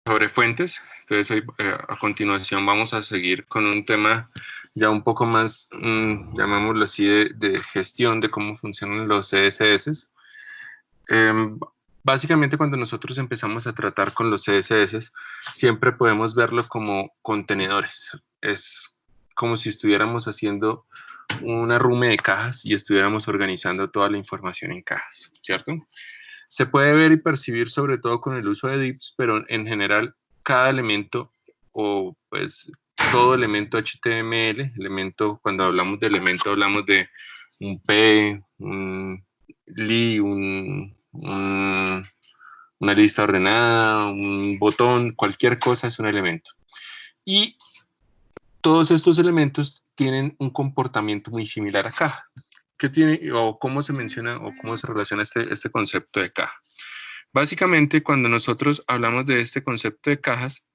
sobre fuentes. Entonces hoy, a continuación vamos a seguir con un tema ya un poco más, llamémoslo así, de gestión de cómo funcionan los CSS. Básicamente cuando nosotros empezamos a tratar con los CSS, siempre podemos verlo como contenedores. Es como si estuviéramos haciendo un arrume de cajas y estuviéramos organizando toda la información en cajas, ¿cierto? Se puede ver y percibir sobre todo con el uso de divs, pero en general cada elemento o pues todo elemento HTML, elemento, cuando hablamos de elemento hablamos de un P, un li, una lista ordenada, un botón, cualquier cosa es un elemento. Y todos estos elementos tienen un comportamiento muy similar a caja. ¿Qué tiene o cómo se menciona o cómo se relaciona este concepto de caja? Básicamente, cuando nosotros hablamos de este concepto de cajas,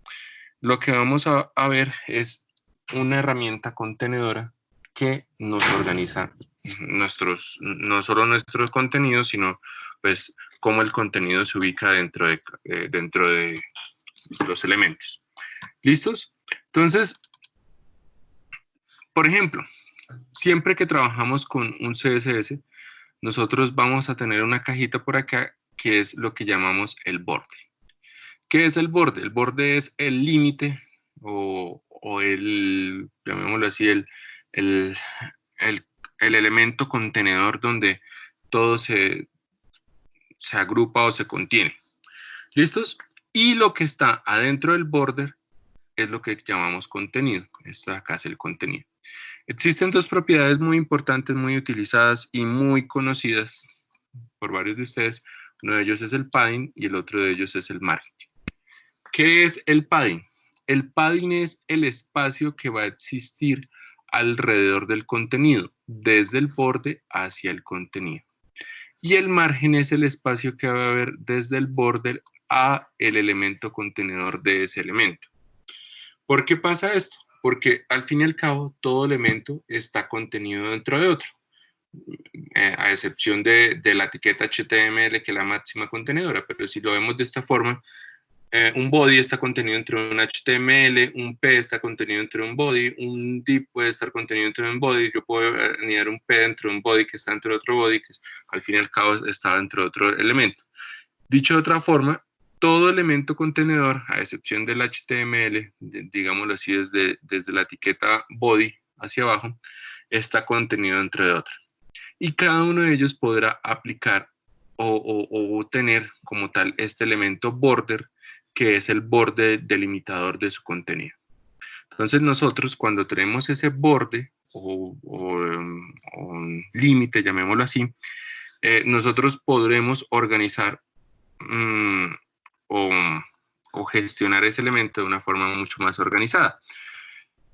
lo que vamos a ver es una herramienta contenedora que nos organiza no solo nuestros contenidos, sino pues cómo el contenido se ubica dentro de los elementos. ¿Listos? Entonces, por ejemplo, siempre que trabajamos con un CSS, nosotros vamos a tener una cajita por acá que es lo que llamamos el borde. ¿Qué es el borde? El borde es el límite o el, llamémoslo así, el, el elemento contenedor donde todo se agrupa o se contiene. ¿Listos? Y lo que está adentro del border es lo que llamamos contenido. Esto de acá es el contenido. Existen dos propiedades muy importantes, muy utilizadas y muy conocidas por varios de ustedes. Uno de ellos es el padding y el otro de ellos es el margen. ¿Qué es el padding? El padding es el espacio que va a existir alrededor del contenido, desde el borde hacia el contenido. Y el margen es el espacio que va a haber desde el border a el elemento contenedor de ese elemento. ¿Por qué pasa esto? Porque al fin y al cabo todo elemento está contenido dentro de otro, a excepción de la etiqueta HTML, que es la máxima contenedora, pero si lo vemos de esta forma, un body está contenido dentro de un HTML, un P está contenido dentro de un body, un div puede estar contenido dentro de un body, yo puedo anidar un P dentro de un body que está dentro de otro body, que al fin y al cabo está dentro de otro elemento. Dicho de otra forma, todo elemento contenedor, a excepción del HTML, digámoslo así, desde la etiqueta body hacia abajo, está contenido dentro de otro. Y cada uno de ellos podrá aplicar o tener como tal este elemento border, que es el borde delimitador de su contenido. Entonces nosotros cuando tenemos ese borde o un límite, llamémoslo así, nosotros podremos organizar o gestionar ese elemento de una forma mucho más organizada.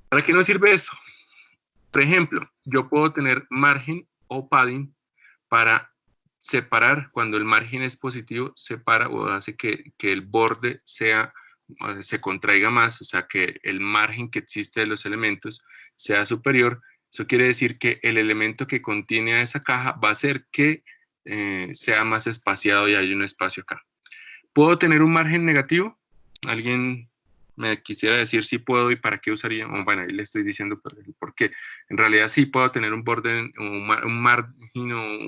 ¿Para qué nos sirve eso? Por ejemplo, yo puedo tener margen o padding para separar. Cuando el margen es positivo, separa o hace que el borde se contraiga más, o sea, que el margen que existe de los elementos sea superior. Eso quiere decir que el elemento que contiene a esa caja va a hacer que sea más espaciado y haya un espacio acá. ¿Puedo tener un margen negativo? ¿Alguien me quisiera decir si puedo y para qué usaría? Bueno, ahí le estoy diciendo por qué. En realidad sí puedo tener un borde, un margin o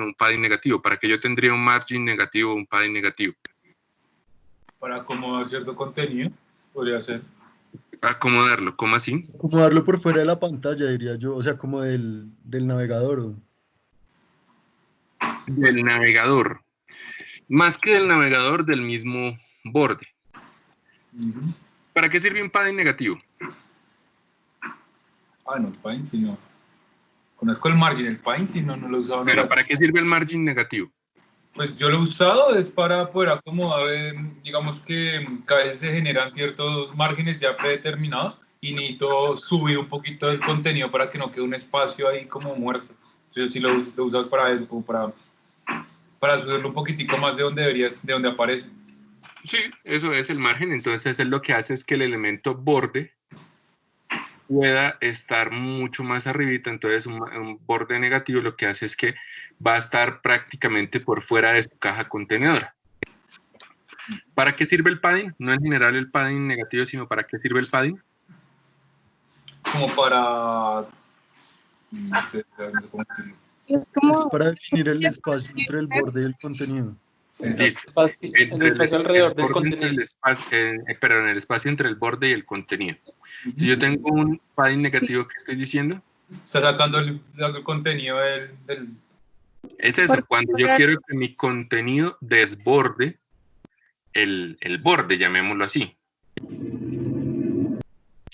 un padding negativo. ¿Para qué yo tendría un margin negativo o un padding negativo? Para acomodar cierto contenido, podría ser. Acomodarlo, ¿cómo así? Acomodarlo por fuera de la pantalla, diría yo, o sea, como del navegador. Del navegador. Más que del navegador, del mismo borde. ¿Para qué sirve un padding negativo? No, el padding sí no. Conozco el margin, el padding sí no lo he usado. Pero ¿para qué sirve el margin negativo? Pues yo lo he usado es para poder acomodar, digamos que a veces se generan ciertos márgenes ya predeterminados y necesito subir un poquito el contenido para que no quede un espacio ahí como muerto. Entonces sí lo usas para eso, como para subirlo un poquitico más de donde aparece. Sí, eso es el margen. Entonces es lo que hace es que el elemento borde pueda estar mucho más arribita. Entonces un borde negativo lo que hace es que va a estar prácticamente por fuera de su caja contenedora. ¿Para qué sirve el padding? No en general el padding negativo, sino ¿para qué sirve el padding? Como para... No sé, no sé cómo decirlo. Es Es como para definir el espacio entre el borde y el contenido. Listo. El espacio alrededor del contenido. Pero en el espacio entre el borde y el contenido. Si yo tengo un padding negativo, ¿qué estoy diciendo? Está sacando el contenido del... Es eso, cuando yo quiero que mi contenido desborde el borde, llamémoslo así.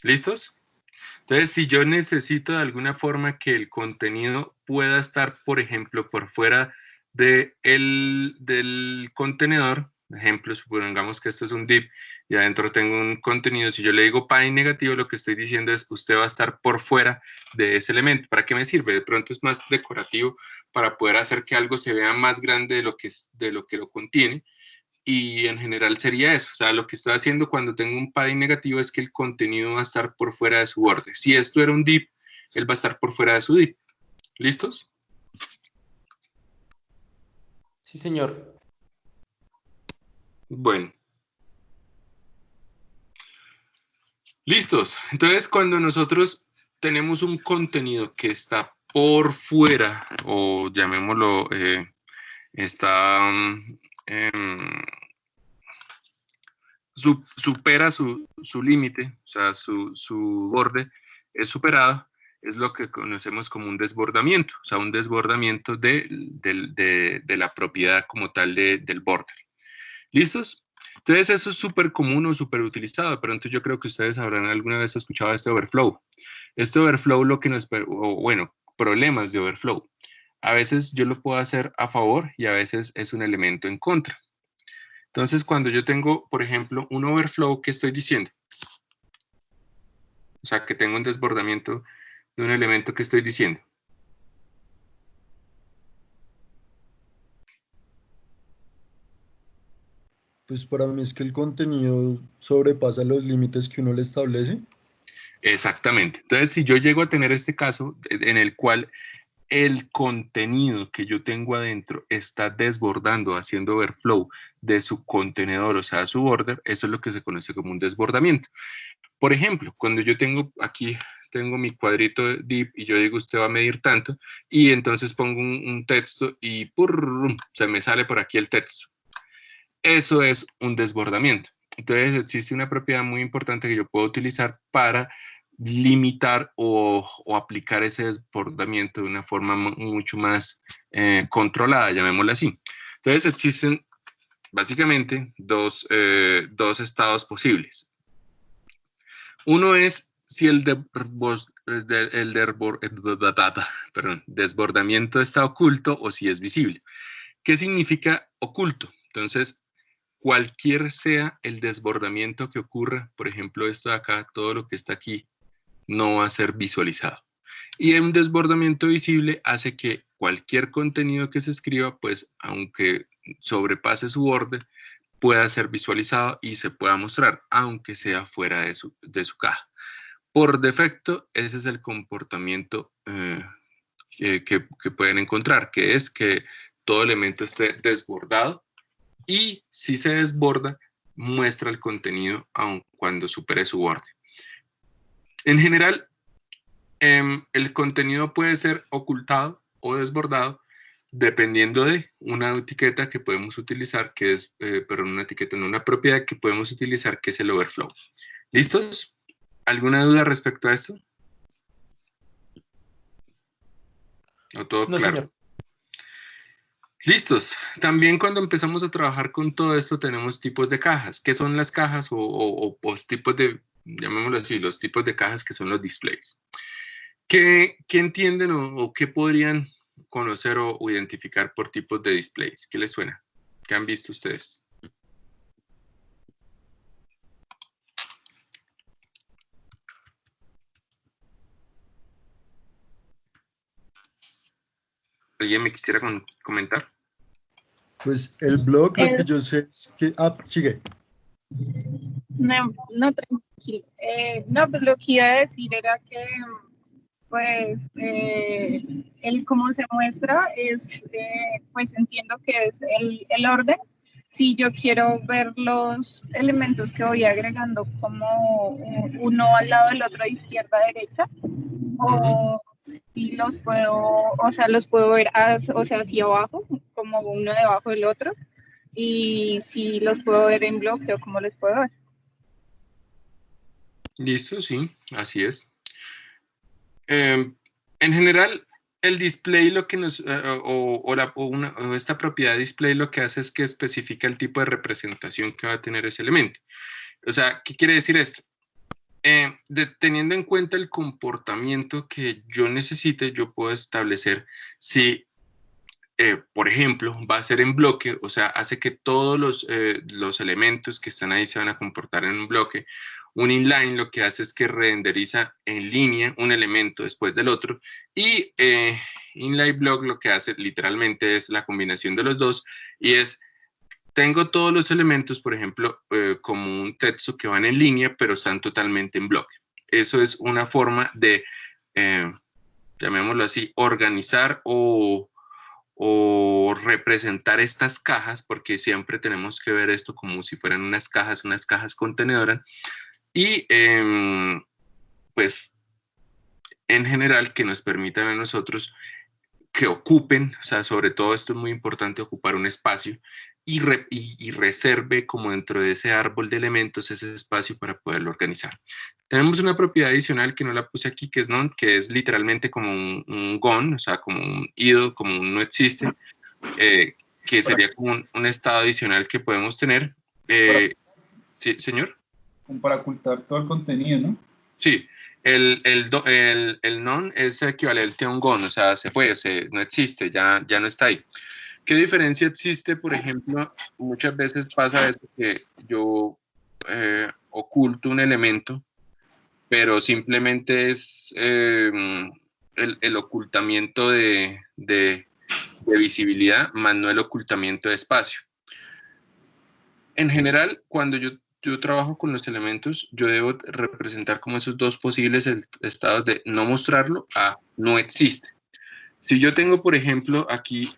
¿Listos? Entonces, si yo necesito de alguna forma que el contenido pueda estar, por ejemplo, por fuera del contenedor, por ejemplo, supongamos que esto es un div y adentro tengo un contenido, si yo le digo padding negativo, lo que estoy diciendo es usted va a estar por fuera de ese elemento. ¿Para qué me sirve? De pronto es más decorativo para poder hacer que algo se vea más grande de lo que lo contiene. Y en general sería eso, o sea, lo que estoy haciendo cuando tengo un padding negativo es que el contenido va a estar por fuera de su borde. Si esto era un div, él va a estar por fuera de su div. ¿Listos? Sí, señor. Bueno. ¿Listos? Entonces, cuando nosotros tenemos un contenido que está por fuera, o llamémoslo, está... supera su límite, o sea, su borde es superado, es lo que conocemos como un desbordamiento, o sea, un desbordamiento de la propiedad como tal del border. ¿Listos? Entonces, eso es súper común o súper utilizado. De pronto yo creo que ustedes habrán alguna vez escuchado este overflow. Este overflow lo que nos... bueno, problemas de overflow. A veces yo lo puedo hacer a favor y a veces es un elemento en contra. Entonces, cuando yo tengo, por ejemplo, un overflow, ¿qué estoy diciendo? O sea, que tengo un desbordamiento de un elemento que estoy diciendo. Pues para mí es que el contenido sobrepasa los límites que uno le establece. Exactamente. Entonces, si yo llego a tener este caso en el cual el contenido que yo tengo adentro está desbordando, haciendo overflow de su contenedor, o sea, su border, eso es lo que se conoce como un desbordamiento. Por ejemplo, cuando yo tengo aquí, tengo mi cuadrito de div y yo digo usted va a medir tanto, y entonces pongo un texto y ¡purr! Se me sale por aquí el texto. Eso es un desbordamiento. Entonces existe una propiedad muy importante que yo puedo utilizar para limitar o aplicar ese desbordamiento de una forma mucho más controlada, llamémosla así. Entonces existen básicamente dos estados posibles. Uno es si el desbordamiento está oculto o si es visible. ¿Qué significa oculto? Entonces, cualquier sea el desbordamiento que ocurra, por ejemplo, esto de acá, todo lo que está aquí, no va a ser visualizado. Y un desbordamiento visible hace que cualquier contenido que se escriba, pues, aunque sobrepase su borde, pueda ser visualizado y se pueda mostrar, aunque sea fuera de su caja. Por defecto, ese es el comportamiento que pueden encontrar, que es que todo elemento esté desbordado y si se desborda, muestra el contenido aun cuando supere su borde. En general, el contenido puede ser ocultado o desbordado dependiendo de una etiqueta que podemos utilizar, que es, perdón, una etiqueta, no, una propiedad que podemos utilizar, que es el overflow. ¿Listos? ¿Alguna duda respecto a esto? ¿O todo No, claro? señor. Listos. También cuando empezamos a trabajar con todo esto tenemos tipos de cajas. ¿Qué son las cajas o tipos de, llamémoslo así, los tipos de cajas que son los displays? ¿Qué entienden o qué podrían conocer o identificar por tipos de displays? ¿Qué les suena? ¿Qué han visto ustedes? ¿Alguien me quisiera comentar? Pues el blog, lo que yo sé es que... Ah, sigue. No, no, tranquilo. No, pues lo que iba a decir era que, pues, el cómo se muestra es, pues entiendo que es el orden, si yo quiero ver los elementos que voy agregando como uno al lado del otro, de izquierda a derecha, o si los puedo, o sea, los puedo ver hacia abajo, como uno debajo del otro, y si los puedo ver en bloque o cómo los puedo ver. Listo, sí, así es. En general, el display lo que nos, o esta propiedad display lo que hace es que especifica el tipo de representación que va a tener ese elemento. O sea, ¿qué quiere decir esto? Teniendo en cuenta el comportamiento que yo necesite, yo puedo establecer si, por ejemplo, va a ser en bloque, o sea, hace que todos los elementos que están ahí se van a comportar en un bloque. Un inline lo que hace es que renderiza en línea un elemento después del otro, y inline block lo que hace literalmente es la combinación de los dos, y es, tengo todos los elementos, por ejemplo, como un texto que van en línea, pero están totalmente en bloque. Eso es una forma de, llamémoslo así, organizar o representar estas cajas, porque siempre tenemos que ver esto como si fueran unas cajas contenedoras. Y pues en general que nos permitan a nosotros que ocupen, o sea, sobre todo esto es muy importante, ocupar un espacio y reserve como dentro de ese árbol de elementos ese espacio para poderlo organizar. Tenemos una propiedad adicional que no la puse aquí, que es none, que es literalmente como un gone, o sea, como un idle, como un no existe, que sería como un estado adicional que podemos tener. ¿Sí, señor? Para ocultar todo el contenido, ¿no? Sí, el non es equivalente a un gone, o sea, se fue, no existe, ya no está ahí. ¿Qué diferencia existe? Por ejemplo, muchas veces pasa eso que yo oculto un elemento, pero simplemente es el ocultamiento de visibilidad, más no el ocultamiento de espacio. En general, cuando yo trabajo con los elementos, yo debo representar como esos dos posibles estados de no mostrarlo a no existe. Si yo tengo, por ejemplo, aquí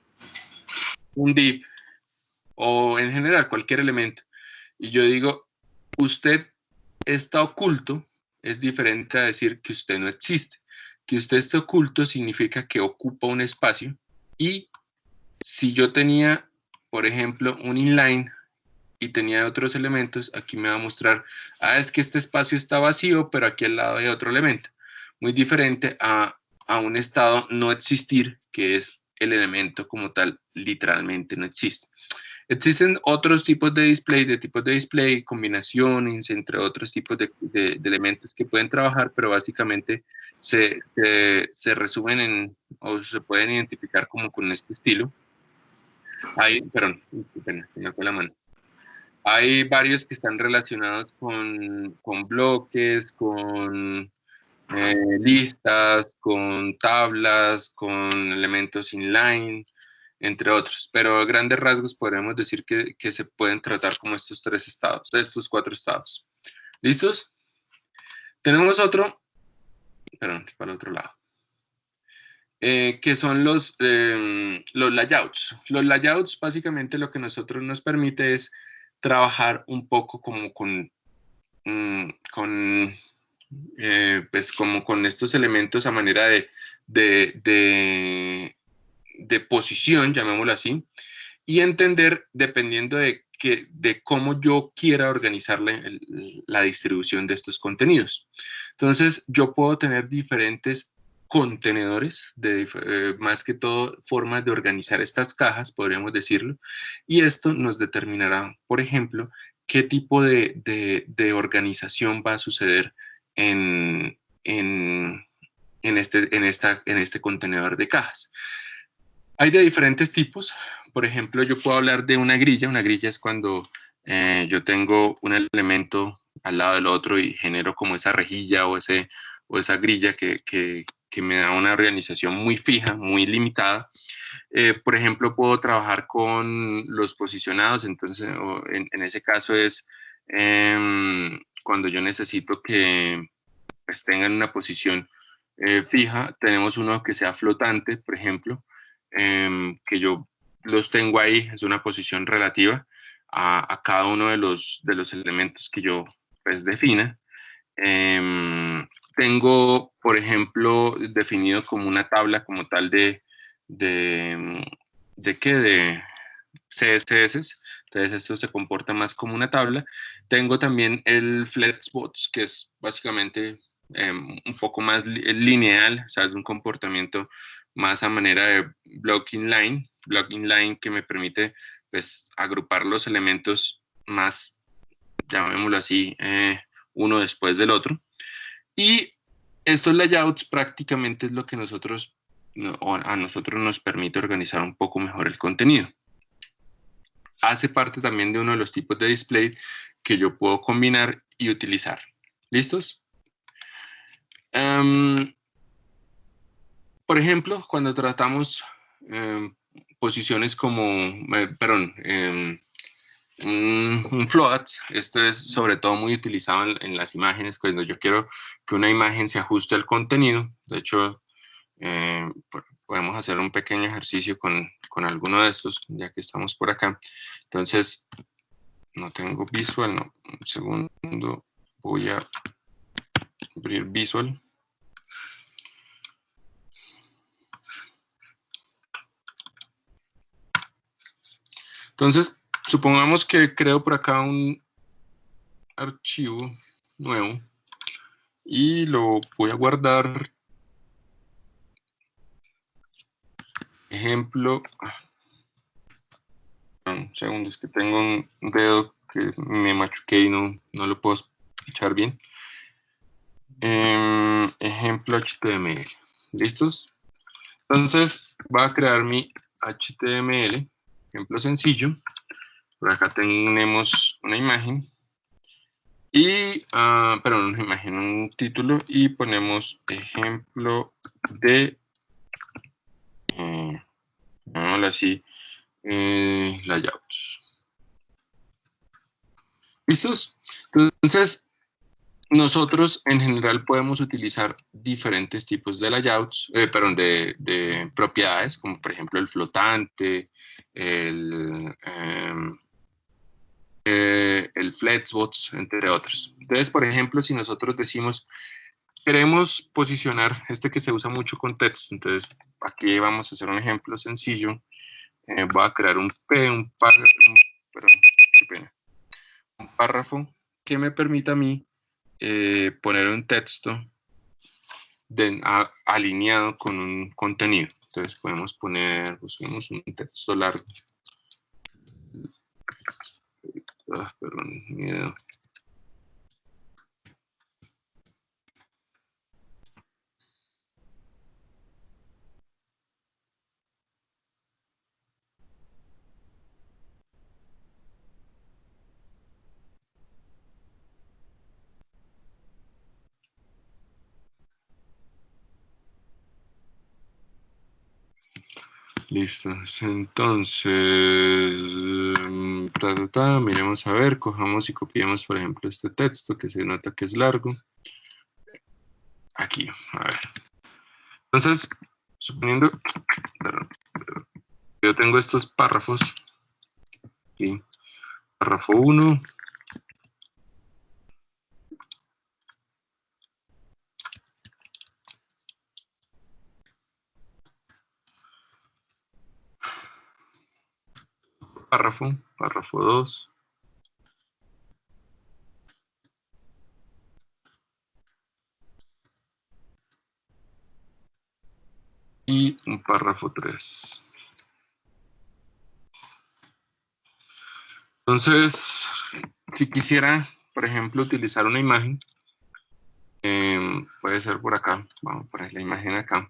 un div o en general cualquier elemento y yo digo, usted está oculto, es diferente a decir que usted no existe. Que usted esté oculto significa que ocupa un espacio, y si yo tenía, por ejemplo, un inline y tenía otros elementos, aquí me va a mostrar, es que este espacio está vacío, pero aquí al lado hay otro elemento. Muy diferente a un estado no existir, que es el elemento como tal, literalmente no existe. Existen otros tipos de display, combinaciones, entre otros tipos de elementos que pueden trabajar, pero básicamente se resumen o se pueden identificar como con este estilo. Perdón, me fue la mano. Hay varios que están relacionados con bloques, con listas, con tablas, con elementos inline, entre otros. Pero a grandes rasgos podríamos decir que se pueden tratar como estos tres estados, estos cuatro estados. ¿Listos? Tenemos otro, perdón, para el otro lado. Que son los layouts. Los layouts básicamente lo que nosotros nos permite es trabajar un poco como pues como con estos elementos a manera de posición, llamémoslo así, y entender dependiendo de cómo yo quiera organizar la distribución de estos contenidos. Entonces, yo puedo tener diferentes contenedores, más que todo formas de organizar estas cajas, podríamos decirlo, y esto nos determinará, por ejemplo, qué tipo de organización va a suceder en este contenedor de cajas. Hay de diferentes tipos. Por ejemplo, yo puedo hablar de una grilla. Una grilla es cuando yo tengo un elemento al lado del otro y genero como esa rejilla o esa grilla que me da una organización muy fija, muy limitada. Por ejemplo, puedo trabajar con los posicionados. Entonces, en ese caso es cuando yo necesito que pues, tengan una posición fija. Tenemos uno que sea flotante, por ejemplo, que yo los tengo ahí, es una posición relativa. a cada uno de los elementos que yo pues defina. Tengo, por ejemplo, definido como una tabla como tal de CSS. Entonces esto se comporta más como una tabla. Tengo también el Flexbox, que es básicamente un poco más lineal, o sea, es un comportamiento más a manera de blocking line que me permite pues agrupar los elementos más, llamémoslo así, uno después del otro. Y estos layouts prácticamente es lo que a nosotros nos permite organizar un poco mejor el contenido. Hace parte también de uno de los tipos de display que yo puedo combinar y utilizar. ¿Listos? Por ejemplo, cuando tratamos posiciones como, un float, esto es sobre todo muy utilizado en las imágenes, cuando yo quiero que una imagen se ajuste al contenido. De hecho, podemos hacer un pequeño ejercicio con alguno de estos, ya que estamos por acá. Entonces, no tengo visual, no. Un segundo, voy a abrir visual. Entonces, supongamos que creo por acá un archivo nuevo y lo voy a guardar. Ejemplo, un segundo, es que tengo un dedo que me machuqué y no lo puedo echar bien. Ejemplo HTML. ¿Listos? Entonces, voy a crear mi HTML, ejemplo sencillo. Por acá tenemos una imagen. Y, una imagen, un título. Y ponemos ejemplo de, llamémoslo así, layouts. ¿Listos? Entonces, nosotros en general podemos utilizar diferentes tipos de layouts, de propiedades, como por ejemplo el flotante, el Flexbox, entre otros. Entonces, por ejemplo, si nosotros decimos, queremos posicionar este que se usa mucho con texto, entonces aquí vamos a hacer un ejemplo sencillo. Voy a crear un párrafo que me permita a mí poner un texto alineado con un contenido. Entonces podemos poner, busquemos un texto largo. Perdón, miedo. Listo, entonces, miremos a ver, cojamos y copiemos, por ejemplo, este texto que se nota que es largo. Aquí, a ver. Entonces, suponiendo, yo tengo estos párrafos, aquí, párrafo 1, párrafo 2, y un párrafo 3. Entonces, si quisiera, por ejemplo, utilizar una imagen, puede ser por acá. Vamos a poner la imagen acá.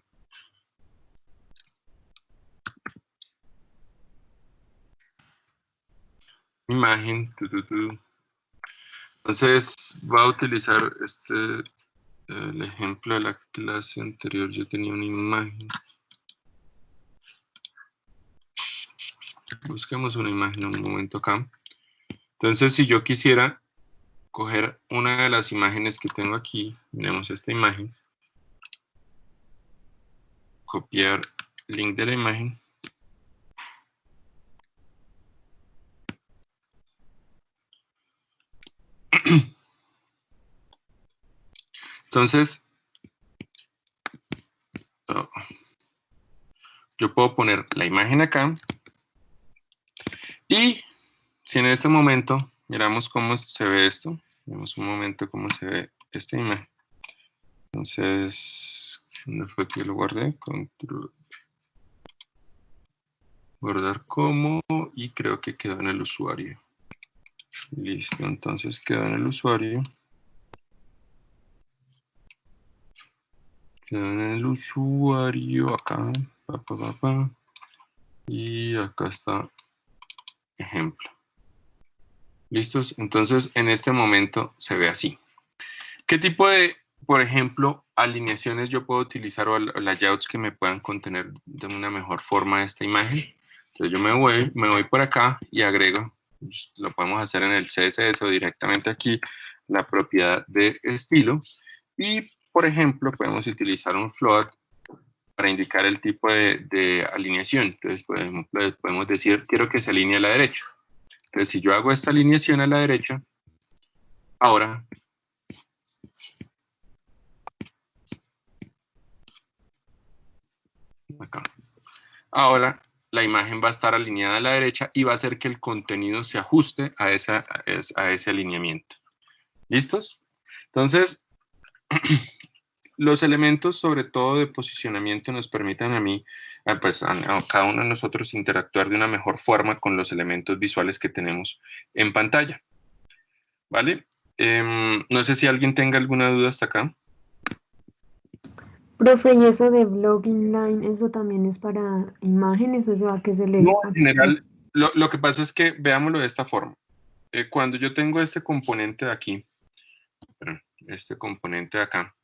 Imagen. Entonces, va a utilizar el ejemplo de la clase anterior. Yo tenía una imagen. Busquemos una imagen un momento acá. Entonces, si yo quisiera coger una de las imágenes que tengo aquí, miremos esta imagen, copiar el link de la imagen, Entonces, yo puedo poner la imagen acá. Y si en este momento miramos cómo se ve esto, vemos un momento cómo se ve esta imagen. Entonces, ¿dónde fue que lo guardé? Control. Guardar como, y creo que quedó en el usuario. Listo, entonces quedó en el usuario. Quedó en el usuario acá. Y acá está ejemplo. ¿Listos? Entonces, en este momento se ve así. ¿Qué tipo de, por ejemplo, alineaciones yo puedo utilizar o layouts que me puedan contener de una mejor forma esta imagen? Entonces yo me voy por acá y agrego, lo podemos hacer en el CSS o directamente aquí, la propiedad de estilo. Y, por ejemplo, podemos utilizar un float para indicar el tipo de alineación. Entonces, por ejemplo, podemos decir, quiero que se alinee a la derecha. Entonces, si yo hago esta alineación a la derecha, ahora acá. Ahora la imagen va a estar alineada a la derecha y va a hacer que el contenido se ajuste a ese alineamiento. ¿Listos? Entonces, los elementos, sobre todo de posicionamiento, nos permiten a cada uno de nosotros interactuar de una mejor forma con los elementos visuales que tenemos en pantalla. ¿Vale? No sé si alguien tenga alguna duda hasta acá. Profe, ¿y eso de blog inline, eso también es para imágenes? O sea, que se le... No, en general, lo que pasa es que veámoslo de esta forma. Cuando yo tengo este componente de aquí, este componente de acá,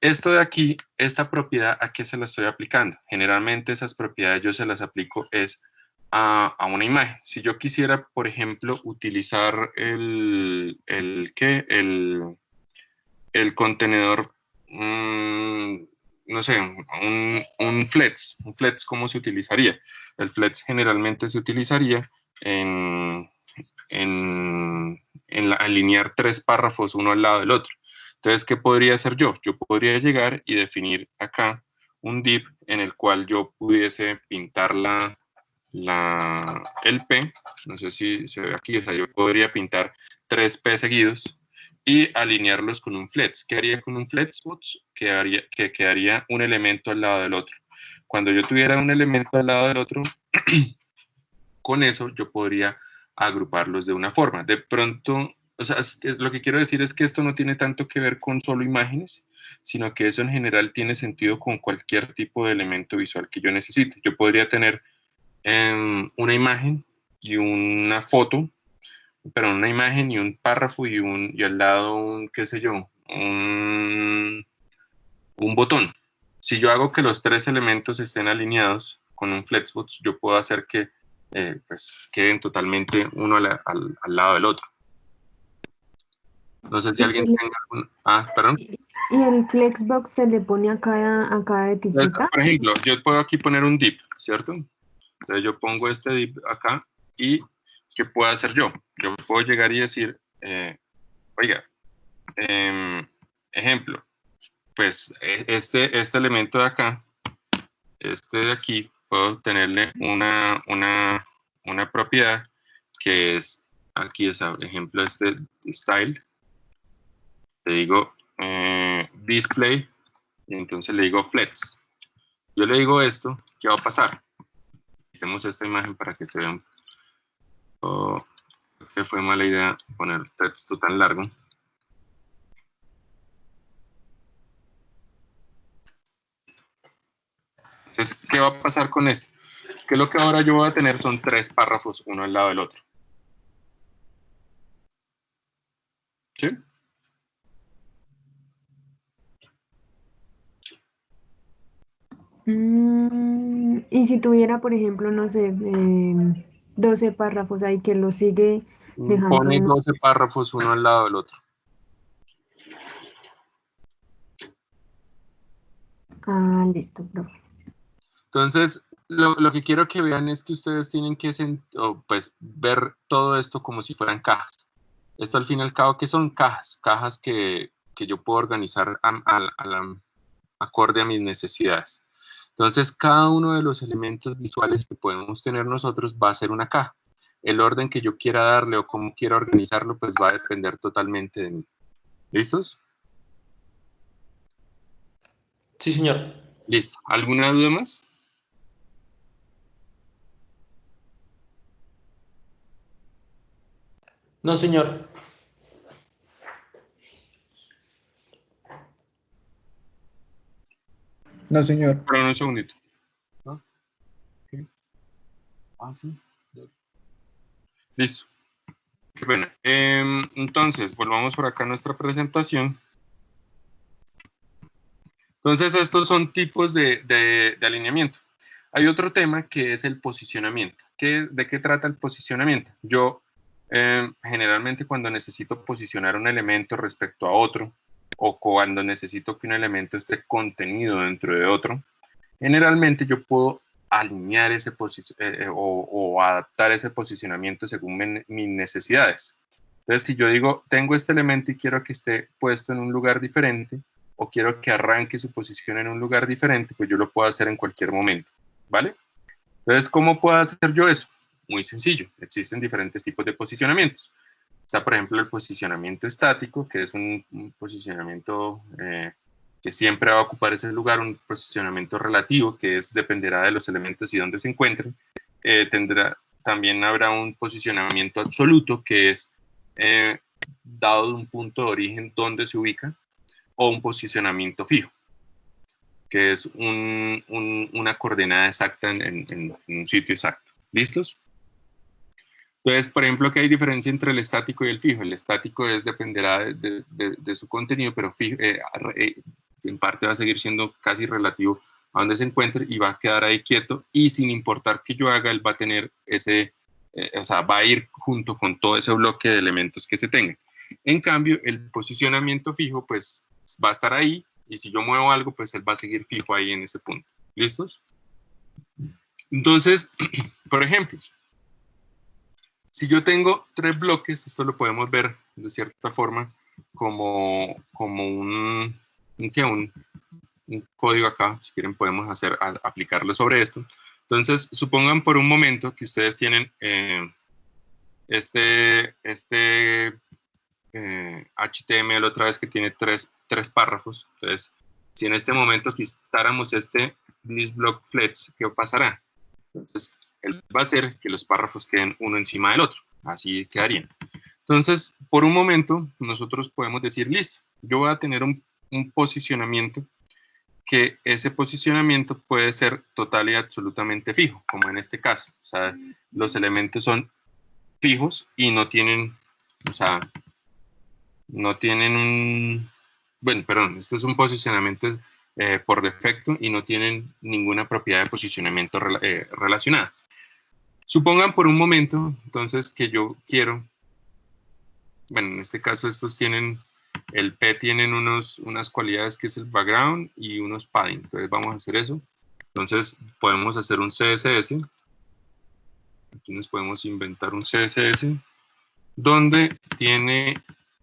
esto de aquí, esta propiedad, ¿a qué se la estoy aplicando? Generalmente esas propiedades yo se las aplico es a una imagen. Si yo quisiera, por ejemplo, utilizar el contenedor, no sé, un flex. Un flex, ¿cómo se utilizaría? El flex generalmente se utilizaría en alinear 3 párrafos uno al lado del otro. Entonces, ¿qué podría hacer yo? Yo podría llegar y definir acá un div en el cual yo pudiese pintar el P, no sé si se ve aquí, o sea, yo podría pintar 3 P seguidos y alinearlos con un flex. ¿Qué haría con un flex? Que quedaría un elemento al lado del otro. Cuando yo tuviera un elemento al lado del otro, con eso yo podría agruparlos de una forma. De pronto, o sea, lo que quiero decir es que esto no tiene tanto que ver con solo imágenes, sino que eso en general tiene sentido con cualquier tipo de elemento visual que yo necesite. Yo podría tener una imagen y una foto, pero una imagen y un párrafo y al lado un, qué sé yo, un botón. Si yo hago que los 3 elementos estén alineados con un flexbox, yo puedo hacer que pues queden totalmente uno al lado del otro. No sé si alguien tenga algún... perdón. ¿Y el flexbox se le pone a cada etiqueta? Entonces, por ejemplo, yo puedo aquí poner un div, ¿cierto? Entonces yo pongo este div acá y ¿qué puedo hacer yo? Yo puedo llegar y decir, oiga, ejemplo, pues este elemento de acá, este de aquí, puedo tenerle una propiedad que es aquí, o sea, ejemplo, este style, le digo display, y entonces le digo flex. Yo le digo esto, ¿qué va a pasar? Quitemos esta imagen para que se vean. Que fue mala idea poner texto tan largo. Entonces, ¿qué va a pasar con esto? Que lo que ahora yo voy a tener son 3 párrafos uno al lado del otro. ¿Sí? Y si tuviera, por ejemplo, no sé, 12 párrafos ahí que lo sigue dejando... Pone 12 párrafos uno al lado del otro. Listo, profe. Entonces, lo que quiero que vean es que ustedes tienen que pues, ver todo esto como si fueran cajas. Esto al fin y al cabo, ¿qué son cajas? Cajas que que yo puedo organizar acorde a mis necesidades. Entonces, cada uno de los elementos visuales que podemos tener nosotros va a ser una caja. El orden que yo quiera darle o cómo quiera organizarlo, pues va a depender totalmente de mí. ¿Listos? Sí, señor. Listo. ¿Alguna duda más? No, señor. No, señor. Pero un segundito. ¿No? ¿Sí? Ah, sí. Listo. Qué pena. Entonces, volvamos por acá a nuestra presentación. Entonces, estos son tipos de alineamiento. Hay otro tema que es el posicionamiento. ¿De qué trata el posicionamiento? Yo, generalmente, cuando necesito posicionar un elemento respecto a otro, o cuando necesito que un elemento esté contenido dentro de otro, generalmente yo puedo alinear ese o adaptar ese posicionamiento según mis necesidades. Entonces, si yo digo, tengo este elemento y quiero que esté puesto en un lugar diferente, o quiero que arranque su posición en un lugar diferente, pues yo lo puedo hacer en cualquier momento, ¿vale? Entonces, ¿cómo puedo hacer yo eso? Muy sencillo, existen diferentes tipos de posicionamientos. Está, por ejemplo, el posicionamiento estático, que es un posicionamiento que siempre va a ocupar ese lugar, un posicionamiento relativo, que dependerá de los elementos y dónde se encuentren. También habrá un posicionamiento absoluto, que es dado de un punto de origen donde se ubica, o un posicionamiento fijo, que es una coordenada exacta en un sitio exacto. ¿Listos? Entonces, por ejemplo, que hay diferencia entre el estático y el fijo. El estático dependerá de su contenido, pero fijo, en parte va a seguir siendo casi relativo a donde se encuentre y va a quedar ahí quieto, y sin importar qué yo haga, él va a tener o sea, va a ir junto con todo ese bloque de elementos que se tenga. En cambio, el posicionamiento fijo, pues, va a estar ahí, y si yo muevo algo, pues él va a seguir fijo ahí en ese punto. ¿Listos? Entonces, por ejemplo, si yo tengo 3 bloques, esto lo podemos ver de cierta forma como un código acá. Si quieren podemos aplicarlo sobre esto. Entonces, supongan por un momento que ustedes tienen HTML otra vez, que tiene tres párrafos. Entonces, si en este momento quitáramos list block flex, ¿qué pasará? Entonces, él va a hacer que los párrafos queden uno encima del otro. Así quedarían. Entonces, por un momento, nosotros podemos decir, listo, yo voy a tener un posicionamiento, que ese posicionamiento puede ser total y absolutamente fijo, como en este caso. O sea, los elementos son fijos y no tienen, o sea, no tienen este es un posicionamiento por defecto y no tienen ninguna propiedad de posicionamiento relacionada. Supongan por un momento, entonces, que yo quiero, en este caso estos tienen, el P tienen unas cualidades que es el background y unos padding. Entonces vamos a hacer eso. Entonces podemos hacer un CSS. Aquí nos podemos inventar un CSS donde tiene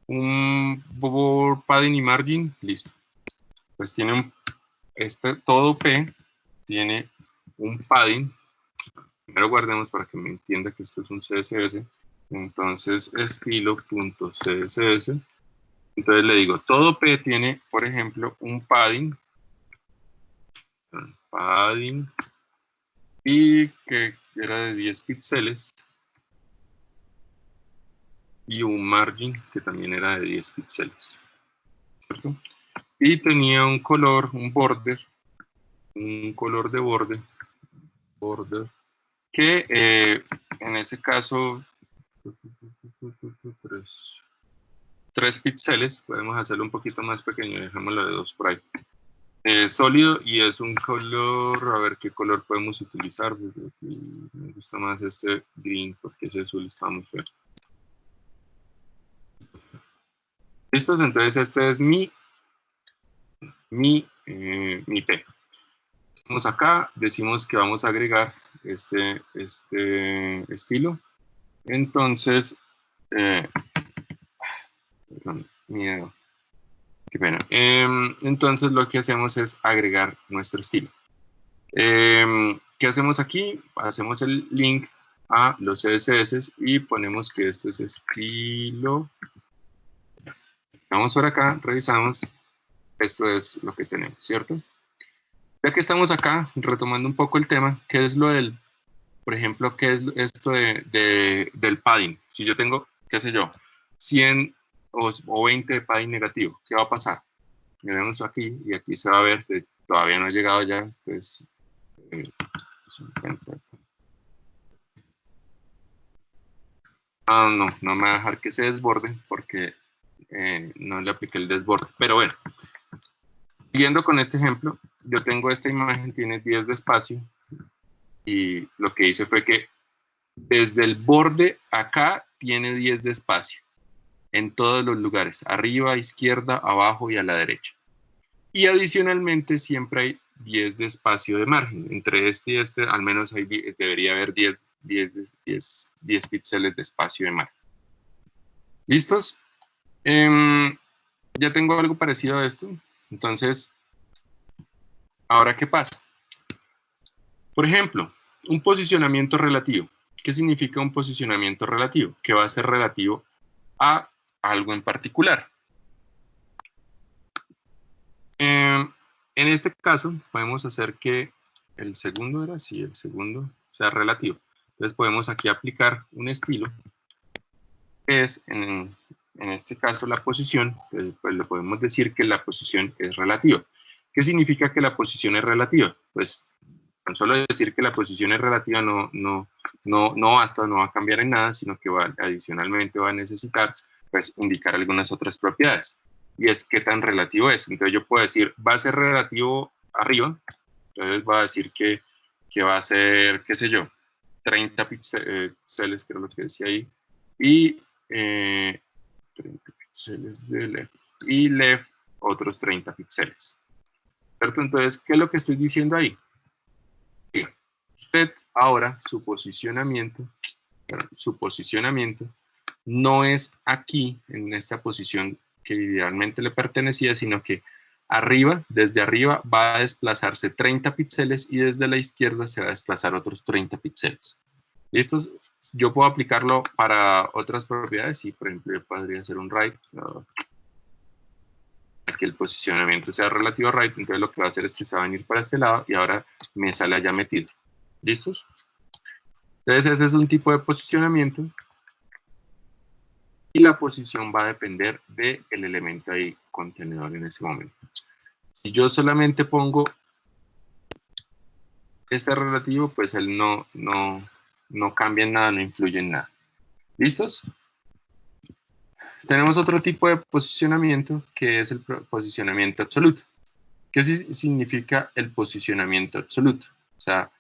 un border padding y margin. Listo. Pues tiene todo P tiene un padding. Primero guardemos para que me entienda que esto es un CSS. Entonces, estilo.css. Entonces le digo, todo P tiene, por ejemplo, un padding, y que era de 10 píxeles, y un margin que también era de 10 píxeles, ¿cierto? Y tenía un color, un color de border, que en ese caso 3 píxeles, podemos hacerlo un poquito más pequeño, dejémoslo de 2 por ahí. Sólido, y es un color, a ver qué color podemos utilizar. Me gusta más este green porque ese azul está muy feo. ¿Listos? Entonces este es mi P. Vamos acá, decimos que vamos a agregar este estilo. Entonces, perdón, miedo. Ok, Qué pena. Entonces lo que hacemos es agregar nuestro estilo. ¿Qué hacemos aquí? Hacemos el link a los CSS y ponemos que este es estilo. Vamos por acá, revisamos. Esto es lo que tenemos, ¿cierto? Ya que estamos acá, retomando un poco el tema, ¿qué es lo del, por ejemplo, qué es esto del padding? Si yo tengo, qué sé yo, 100 o 20 de padding negativo, ¿qué va a pasar? Miremos aquí y aquí se va a ver que todavía no ha llegado ya, pues 50. No me va a dejar que se desborde porque no le apliqué el desborde. Pero bueno, siguiendo con este ejemplo, yo tengo esta imagen, tiene 10 de espacio y lo que hice fue que desde el borde acá tiene 10 de espacio en todos los lugares, arriba, izquierda, abajo y a la derecha. Y adicionalmente siempre hay 10 de espacio de margen. Entre este y este al menos debería haber 10 píxeles de espacio de margen. ¿Listos? Ya tengo algo parecido a esto. Entonces, ¿ahora qué pasa? Por ejemplo, un posicionamiento relativo. ¿Qué significa un posicionamiento relativo? Que va a ser relativo a algo en particular. En este caso, podemos hacer que el segundo era así, el segundo sea relativo. Entonces podemos aquí aplicar un estilo, que es en este caso la posición, pues le podemos decir que la posición es relativa. ¿Qué significa que la posición es relativa? Pues tan solo decir que la posición es relativa no basta, no va a cambiar en nada, sino que adicionalmente va a necesitar pues, indicar algunas otras propiedades. Y es qué tan relativo es. Entonces yo puedo decir, va a ser relativo arriba, entonces va a decir que va a ser, qué sé yo, 30 píxeles, que era lo que decía ahí, y 30 píxeles de left, y left otros 30 píxeles. ¿Cierto? Entonces, ¿qué es lo que estoy diciendo ahí? Usted ahora, su posicionamiento no es aquí, en esta posición que idealmente le pertenecía, sino que arriba, desde arriba, va a desplazarse 30 píxeles y desde la izquierda se va a desplazar otros 30 píxeles. ¿Listos? Yo puedo aplicarlo para otras propiedades y, por ejemplo, yo podría hacer un right, que el posicionamiento sea relativo a right, entonces lo que va a hacer es que se va a venir para este lado y ahora me sale allá metido. ¿Listos? Entonces ese es un tipo de posicionamiento y la posición va a depender del elemento ahí contenedor en ese momento. Si yo solamente pongo este relativo, pues él no cambia en nada, no influye en nada. ¿Listos? Tenemos otro tipo de posicionamiento que es el posicionamiento absoluto. ¿Qué significa el posicionamiento absoluto? O sea,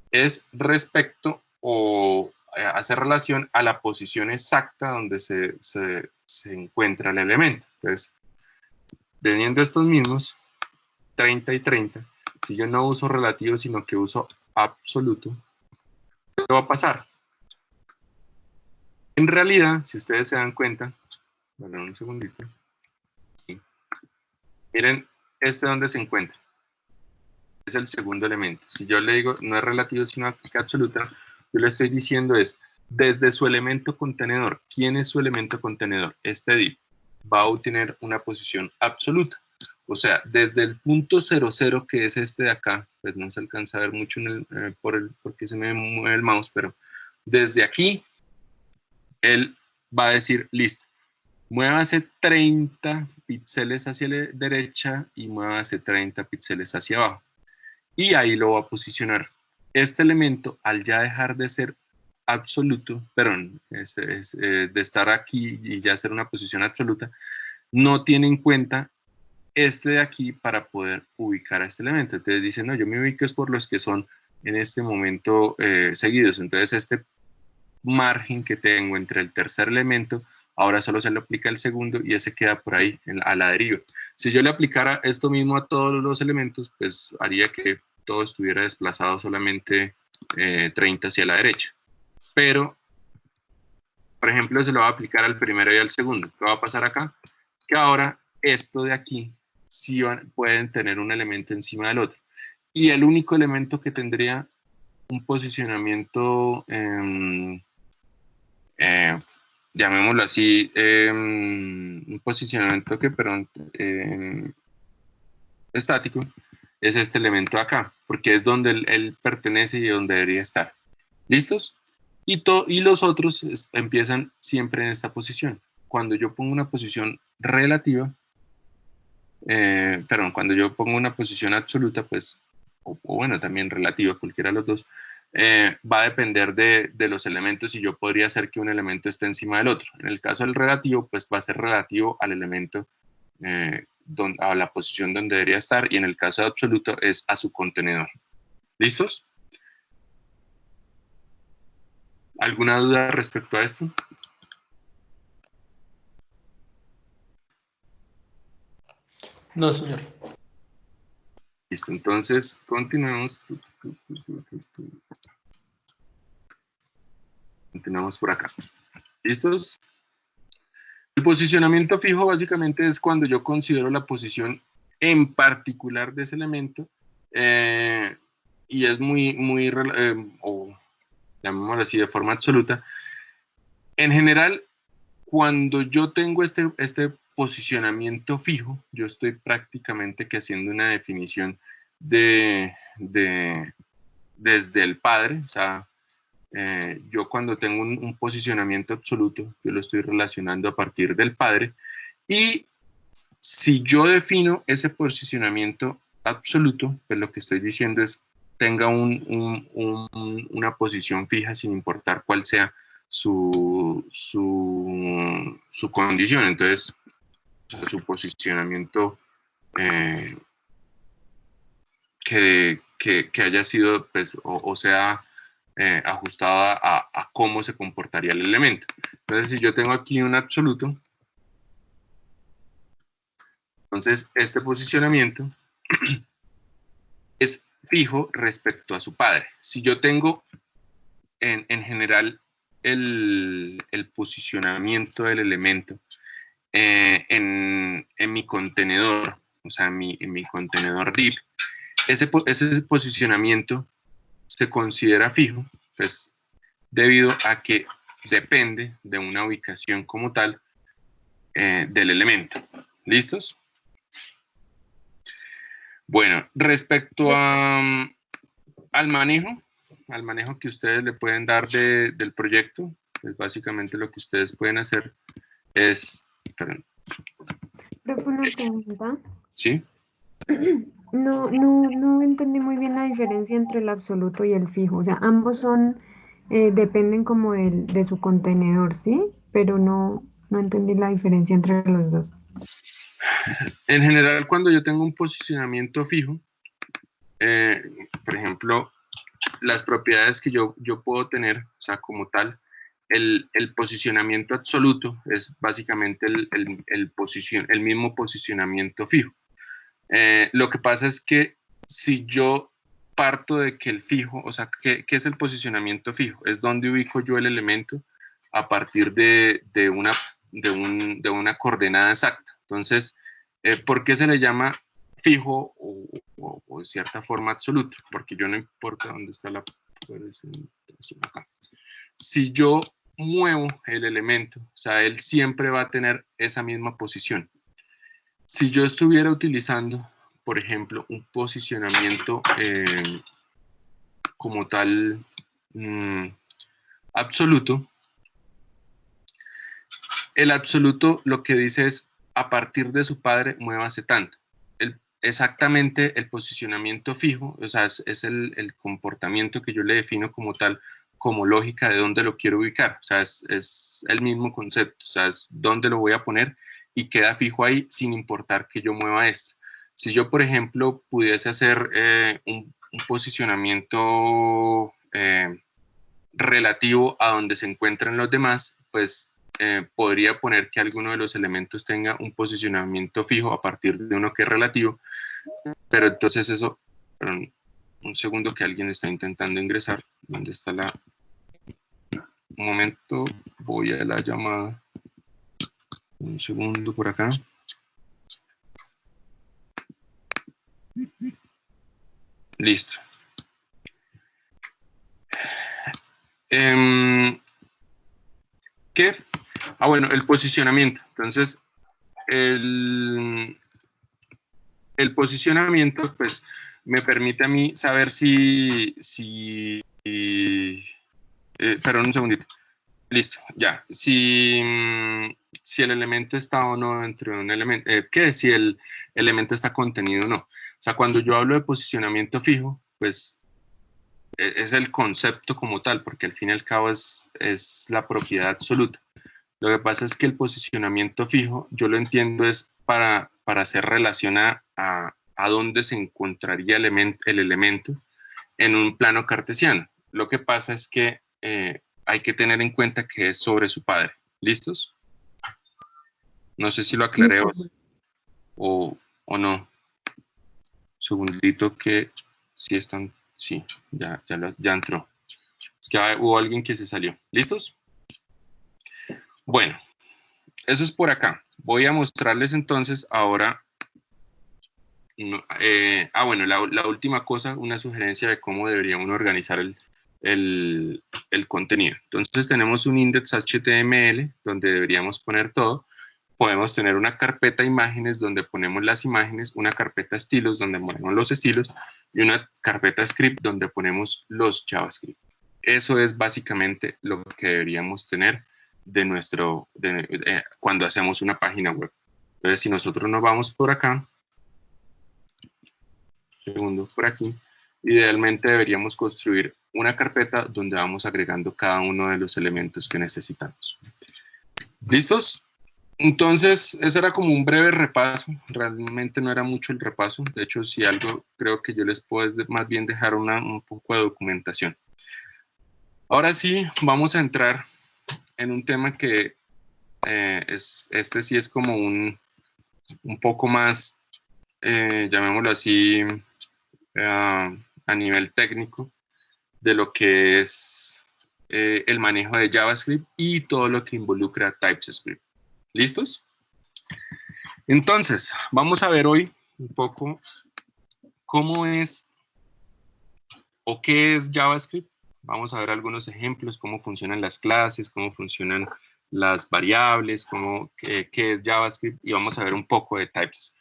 es respecto o hace relación a la posición exacta donde se encuentra el elemento. Entonces, teniendo estos mismos, 30 y 30, si yo no uso relativo, sino que uso absoluto, ¿qué va a pasar? En realidad, si ustedes se dan cuenta, bueno, un segundito, aquí. Miren, donde se encuentra. Es el segundo elemento. Si yo le digo no es relativo sino absoluta, yo le estoy diciendo es desde su elemento contenedor. ¿Quién es su elemento contenedor? Este div va a obtener una posición absoluta. O sea, desde el punto 00, que es este de acá, pues no se alcanza a ver mucho porque se me mueve el mouse, pero desde aquí, él va a decir, listo, muévase 30 píxeles hacia la derecha y muévase 30 píxeles hacia abajo. Y ahí lo va a posicionar. Este elemento, al ya dejar de ser absoluto, perdón, de estar aquí y ya ser una posición absoluta, no tiene en cuenta este de aquí para poder ubicar a este elemento. Entonces dice, no, yo me ubico es por los que son en este momento seguidos. Entonces este margen que tengo entre el tercer elemento, ahora solo se le aplica el segundo y ese queda por ahí a la deriva. Si yo le aplicara esto mismo a todos los elementos, pues haría que todo estuviera desplazado solamente 30 hacia la derecha. Pero, por ejemplo, se lo va a aplicar al primero y al segundo. ¿Qué va a pasar acá? Que ahora esto de aquí sí pueden tener un elemento encima del otro. Y el único elemento que tendría un posicionamiento, llamémoslo así, un posicionamiento estático, es este elemento de acá, porque es donde él pertenece y donde debería estar. ¿Listos? Y los otros empiezan siempre en esta posición. Cuando yo pongo una posición relativa, cuando yo pongo una posición absoluta, pues, o bueno, también relativa, cualquiera de los dos, va a depender de los elementos y yo podría hacer que un elemento esté encima del otro. En el caso del relativo, pues va a ser relativo al elemento, a la posición donde debería estar, y en el caso de absoluto es a su contenedor. ¿Listos? ¿Alguna duda respecto a esto? No, señor. Listo, entonces continuemos. Continuamos por acá. ¿Listos? El posicionamiento fijo básicamente es cuando yo considero la posición en particular de ese elemento, y es o llamémoslo así, de forma absoluta. En general, cuando yo tengo este posicionamiento fijo, yo estoy prácticamente que haciendo una definición desde el padre. O sea, yo cuando tengo un posicionamiento absoluto, yo lo estoy relacionando a partir del padre, y si yo defino ese posicionamiento absoluto, pues lo que estoy diciendo es tenga una posición fija sin importar cuál sea su condición. Entonces, su posicionamiento que haya sido, pues, o sea, ajustado a cómo se comportaría el elemento. Entonces, si yo tengo aquí un absoluto, entonces este posicionamiento es fijo respecto a su padre. Si yo tengo en general el posicionamiento del elemento en mi contenedor, o sea, en mi contenedor div, ese posicionamiento se considera fijo, pues debido a que depende de una ubicación como tal del elemento. ¿Listos? Bueno, respecto al manejo que ustedes le pueden dar del proyecto, pues básicamente lo que ustedes pueden hacer es... Perdón. Profe, una pregunta. ¿Sí? No entendí muy bien la diferencia entre el absoluto y el fijo. O sea, ambos dependen como de su contenedor, ¿sí? Pero no entendí la diferencia entre los dos. En general, cuando yo tengo un posicionamiento fijo, por ejemplo, las propiedades que yo puedo tener, o sea, como tal, el posicionamiento absoluto es básicamente el mismo posicionamiento fijo. Lo que pasa es que si yo parto de que el fijo, o sea, ¿qué es el posicionamiento fijo? Es donde ubico yo el elemento a partir de una coordenada exacta. Entonces, ¿por qué se le llama fijo o de cierta forma absoluto? Porque yo no importa dónde está la presentación acá. Si yo muevo el elemento, o sea, él siempre va a tener esa misma posición. Si yo estuviera utilizando, por ejemplo, un posicionamiento como tal absoluto, el absoluto lo que dice es a partir de su padre muévase tanto. Exactamente el posicionamiento fijo, o sea, es el comportamiento que yo le defino como tal, como lógica de dónde lo quiero ubicar. O sea, es el mismo concepto, o sea, es dónde lo voy a poner y queda fijo ahí sin importar que yo mueva esto. Si yo, por ejemplo, pudiese hacer un posicionamiento relativo a donde se encuentran los demás, pues podría poner que alguno de los elementos tenga un posicionamiento fijo a partir de uno que es relativo, pero entonces eso, perdón, un segundo que alguien está intentando ingresar. ¿Dónde está un momento, voy a la llamada, un segundo por acá. Listo. ¿Qué? Ah, bueno, el posicionamiento. Entonces, el posicionamiento, pues, me permite a mí saber perdón, un segundito. Listo, ya. Si el elemento está o no dentro de un elemento, si el elemento está contenido o no. O sea, cuando yo hablo de posicionamiento fijo, pues es el concepto como tal, porque al fin y al cabo es la propiedad absoluta. Lo que pasa es que el posicionamiento fijo, yo lo entiendo es para hacer relación a dónde se encontraría el elemento en un plano cartesiano. Lo que pasa es que hay que tener en cuenta que es sobre su padre. ¿Listos? No sé si lo aclaré o no. Segundito que sí están, sí, ya entró. Es que hubo alguien que se salió. ¿Listos? Bueno, eso es por acá. Voy a mostrarles entonces ahora. Bueno, la última cosa, una sugerencia de cómo debería uno organizar el contenido. Entonces tenemos un index HTML donde deberíamos poner todo. Podemos tener una carpeta imágenes donde ponemos las imágenes, una carpeta estilos donde ponemos los estilos y una carpeta script donde ponemos los JavaScript. Eso es básicamente lo que deberíamos tener cuando hacemos una página web. Entonces, si nosotros nos vamos por acá, segundo por aquí, idealmente deberíamos construir una carpeta donde vamos agregando cada uno de los elementos que necesitamos. ¿Listos? Entonces, ese era como un breve repaso. Realmente no era mucho el repaso. De hecho, si algo, creo que yo les puedo más bien dejar un poco de documentación. Ahora sí, vamos a entrar en un tema que este sí es como un poco más, llamémoslo así, a nivel técnico, de lo que es el manejo de JavaScript y todo lo que involucra TypeScript. ¿Listos? Entonces, vamos a ver hoy un poco cómo es o qué es JavaScript. Vamos a ver algunos ejemplos, cómo funcionan las clases, cómo funcionan las variables, qué es JavaScript, y vamos a ver un poco de TypeScript.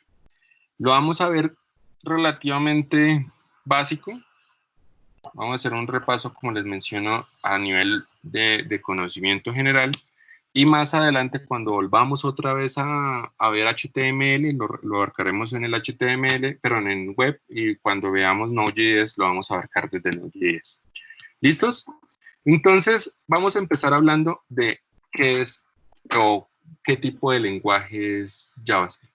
Lo vamos a ver relativamente básico. Vamos a hacer un repaso, como les menciono, a nivel de conocimiento general. Y más adelante, cuando volvamos otra vez a ver HTML, lo abarcaremos en el HTML, pero en web, y cuando veamos Node.js, lo vamos a abarcar desde Node.js. ¿Listos? Entonces, vamos a empezar hablando de qué es o qué tipo de lenguaje es JavaScript.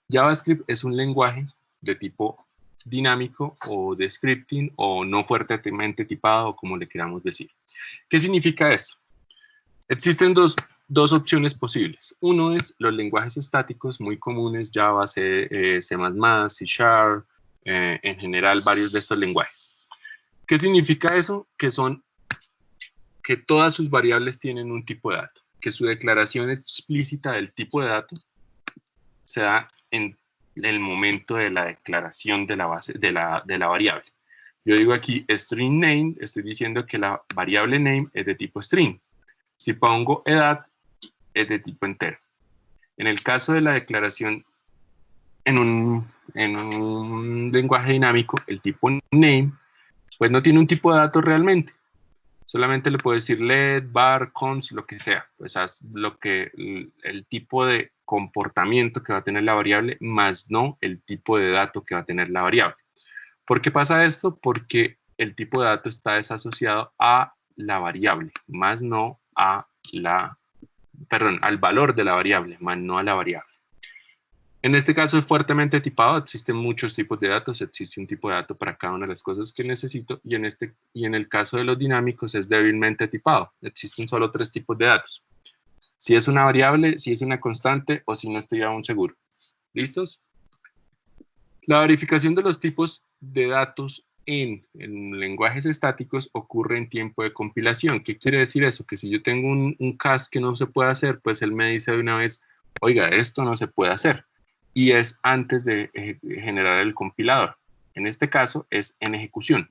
JavaScript es un lenguaje de tipo dinámico o de scripting o no fuertemente tipado, o como le queramos decir. ¿Qué significa esto? Existen dos opciones posibles. Uno es los lenguajes estáticos muy comunes, Java, C, C++, C#, en general varios de estos lenguajes. ¿Qué significa eso? Que todas sus variables tienen un tipo de dato, que su declaración explícita del tipo de dato se da en el momento de la declaración de la base de la variable. Yo digo aquí string name, estoy diciendo que la variable name es de tipo string. Si pongo edad, es de tipo entero. En el caso de la declaración en un lenguaje dinámico, el tipo name, pues no tiene un tipo de datos realmente. Solamente le puedo decir let, var, const, lo que sea. Pues haz el tipo de comportamiento que va a tener la variable, más no el tipo de dato que va a tener la variable. ¿Por qué pasa esto? Porque el tipo de dato está desasociado a la variable, más no al valor de la variable, más no a la variable. En este caso es fuertemente tipado, existen muchos tipos de datos, existe un tipo de dato para cada una de las cosas que necesito, y en el caso de los dinámicos es débilmente tipado, existen solo 3 tipos de datos. Si es una variable, si es una constante o si no estoy aún seguro. ¿Listos? La verificación de los tipos de datos en lenguajes estáticos ocurre en tiempo de compilación. ¿Qué quiere decir eso? Que si yo tengo un cast que no se puede hacer, pues él me dice de una vez, oiga, esto no se puede hacer. Y es antes de generar el compilador. En este caso es en ejecución.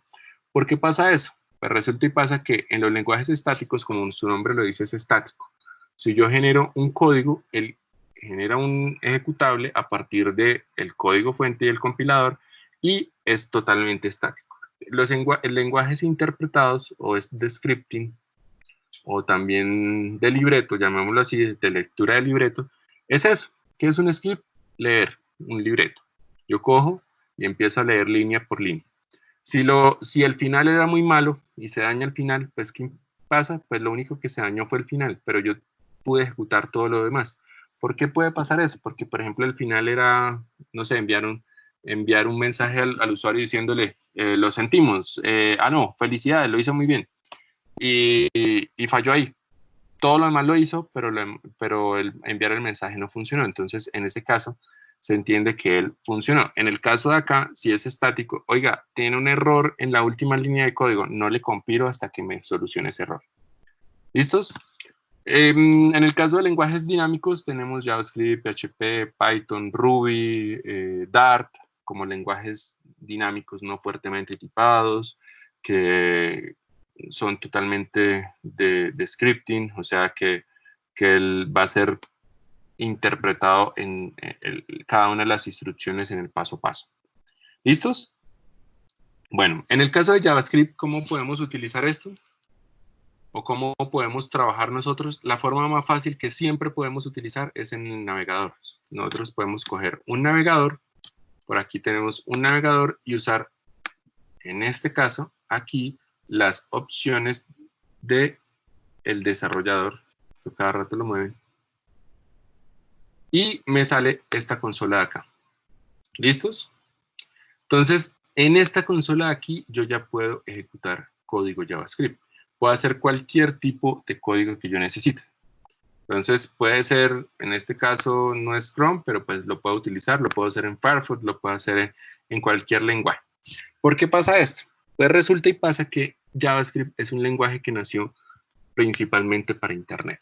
¿Por qué pasa eso? Pues resulta y pasa que en los lenguajes estáticos, como su nombre lo dice, es estático. Si yo genero un código, él genera un ejecutable a partir del código fuente y el compilador y es totalmente estático. Los lenguajes interpretados o es de scripting o también de libreto, llamémoslo así, de lectura de libreto, es eso. ¿Qué es un script? Leer un libreto. Yo cojo y empiezo a leer línea por línea. Si el final era muy malo y se daña el final, pues ¿qué pasa? Pues lo único que se dañó fue el final, pero yo pude ejecutar todo lo demás. ¿Por qué puede pasar eso? Porque, por ejemplo, el final era, no sé, enviar un mensaje al usuario diciéndole, lo sentimos, no, felicidades, lo hizo muy bien. Y falló ahí. Todo lo demás lo hizo, pero el enviar el mensaje no funcionó. Entonces, en ese caso, se entiende que él funcionó. En el caso de acá, si es estático, oiga, tiene un error en la última línea de código, no le compilo hasta que me solucione ese error. ¿Listos? En el caso de lenguajes dinámicos, tenemos JavaScript, PHP, Python, Ruby, Dart, como lenguajes dinámicos no fuertemente tipados, que son totalmente de scripting, o sea que él va a ser interpretado en cada una de las instrucciones en el paso a paso. ¿Listos? Bueno, en el caso de JavaScript, ¿cómo podemos utilizar esto? ¿O cómo podemos trabajar nosotros? La forma más fácil que siempre podemos utilizar es en el navegador. Nosotros podemos coger un navegador, por aquí tenemos un navegador y usar, en este caso, aquí, las opciones del desarrollador. Esto cada rato lo mueven. Y me sale esta consola de acá. ¿Listos? Entonces, en esta consola de aquí, yo ya puedo ejecutar código JavaScript. Puedo hacer cualquier tipo de código que yo necesite. Entonces, puede ser, en este caso, no es Chrome, pero pues lo puedo utilizar, lo puedo hacer en Firefox, lo puedo hacer en cualquier lenguaje. ¿Por qué pasa esto? Pues resulta y pasa que JavaScript es un lenguaje que nació principalmente para Internet.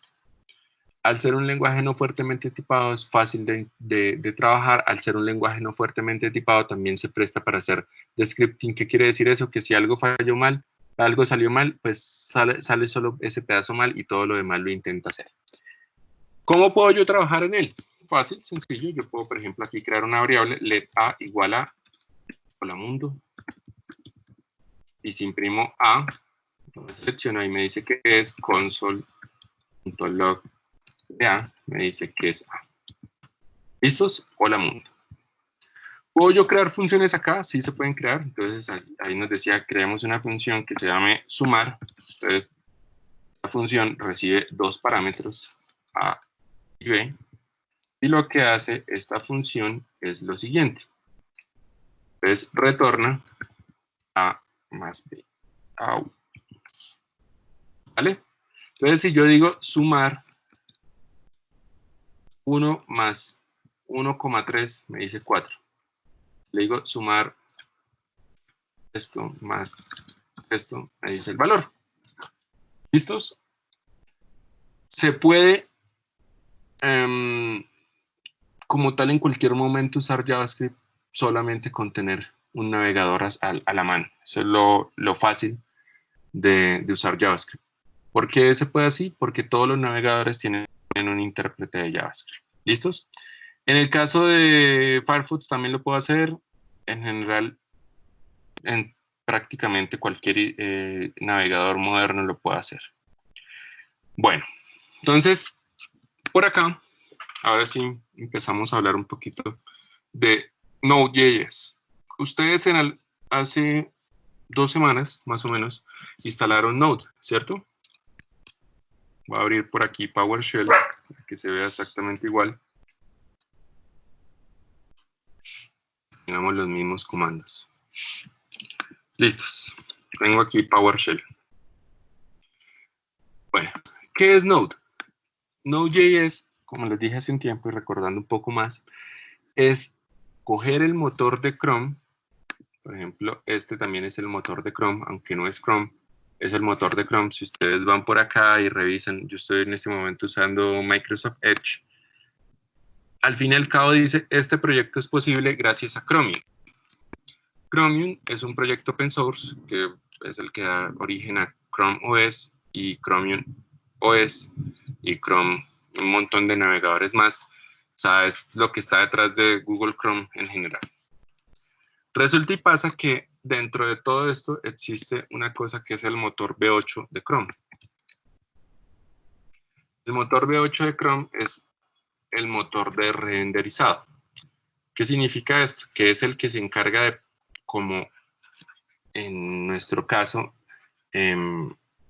Al ser un lenguaje no fuertemente tipado, es fácil de trabajar. Al ser un lenguaje no fuertemente tipado, también se presta para hacer de scripting. ¿Qué quiere decir eso? Que si algo falló mal, algo salió mal, pues sale solo ese pedazo mal y todo lo demás lo intenta hacer. ¿Cómo puedo yo trabajar en él? Fácil, sencillo. Yo puedo, por ejemplo, aquí crear una variable let a igual a hola mundo. Y si imprimo a, lo selecciono y me dice que es console.log de A, me dice que es A. ¿Listos? Hola mundo. ¿Puedo yo crear funciones acá? Sí se pueden crear. Entonces ahí nos decía, creamos una función que se llame sumar. Entonces, la función recibe dos parámetros, A y B. Y lo que hace esta función es lo siguiente. Entonces, retorna A más B. Au. ¿Vale? Entonces, si yo digo sumar 1 más 1,3 me dice 4. Le digo sumar esto más esto, me dice el valor. ¿Listos? Se puede, como tal, en cualquier momento usar JavaScript solamente con tener un navegador a la mano. Eso es lo fácil de usar JavaScript. ¿Por qué se puede así? Porque todos los navegadores tienen un intérprete de JavaScript. ¿Listos? En el caso de Firefox también lo puedo hacer. En general, en prácticamente cualquier navegador moderno lo puede hacer. Bueno, entonces, por acá, ahora sí empezamos a hablar un poquito de Node.js. Ustedes hace 2 semanas, más o menos, instalaron Node, ¿cierto? Voy a abrir por aquí PowerShell, para que se vea exactamente igual. Tengamos los mismos comandos. Listos. Tengo aquí PowerShell. Bueno, ¿qué es Node? Node.js, como les dije hace un tiempo y recordando un poco más, es coger el motor de Chrome. Por ejemplo, este también es el motor de Chrome, aunque no es Chrome, es el motor de Chrome. Si ustedes van por acá y revisan, yo estoy en este momento usando Microsoft Edge. Al fin y al cabo dice, este proyecto es posible gracias a Chromium. Chromium es un proyecto open source que es el que da origen a Chrome OS y Chromium OS y Chrome, un montón de navegadores más. O sea, es lo que está detrás de Google Chrome en general. Resulta y pasa que dentro de todo esto existe una cosa que es el motor V8 de Chrome. El motor V8 de Chrome es el motor de renderizado. ¿Qué significa esto? Que es el que se encarga de, como en nuestro caso,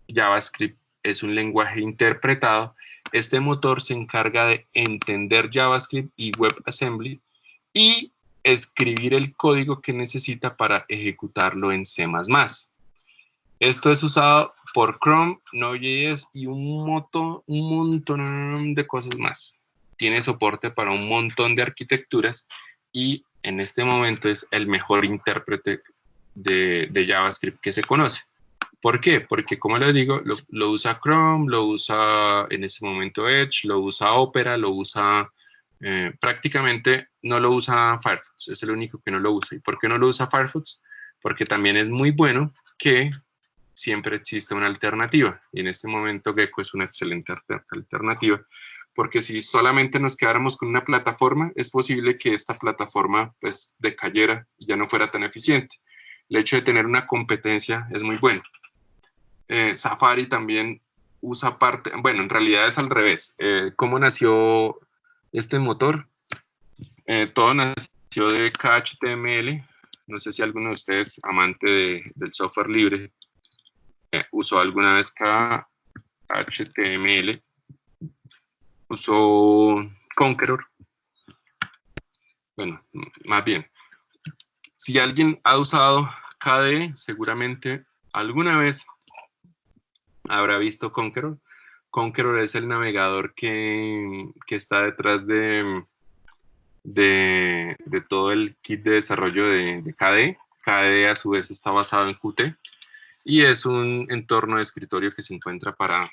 JavaScript es un lenguaje interpretado. Este motor se encarga de entender JavaScript y WebAssembly y escribir el código que necesita para ejecutarlo en C++. Esto es usado por Chrome, Node.js y un montón de cosas más. Tiene soporte para un montón de arquitecturas y en este momento es el mejor intérprete de JavaScript que se conoce. ¿Por qué? Porque, como les digo, lo usa Chrome, lo usa en este momento Edge, lo usa Opera, lo usa... prácticamente no lo usa Firefox, es el único que no lo usa. ¿Y por qué no lo usa Firefox? Porque también es muy bueno que siempre existe una alternativa. Y en este momento Gecko es una excelente alternativa, porque si solamente nos quedáramos con una plataforma, es posible que esta plataforma pues decayera y ya no fuera tan eficiente. El hecho de tener una competencia es muy bueno. Safari también usa parte, bueno, en realidad es al revés. ¿Cómo nació este motor? Todo nació de KHTML. No sé si alguno de ustedes, amante del software libre, usó alguna vez KHTML. Usó Conqueror. Bueno, más bien, si alguien ha usado KDE, seguramente alguna vez habrá visto Conqueror. Conqueror es el navegador que está detrás de todo el kit de desarrollo de KDE. KDE a su vez está basado en Qt y es un entorno de escritorio que se encuentra para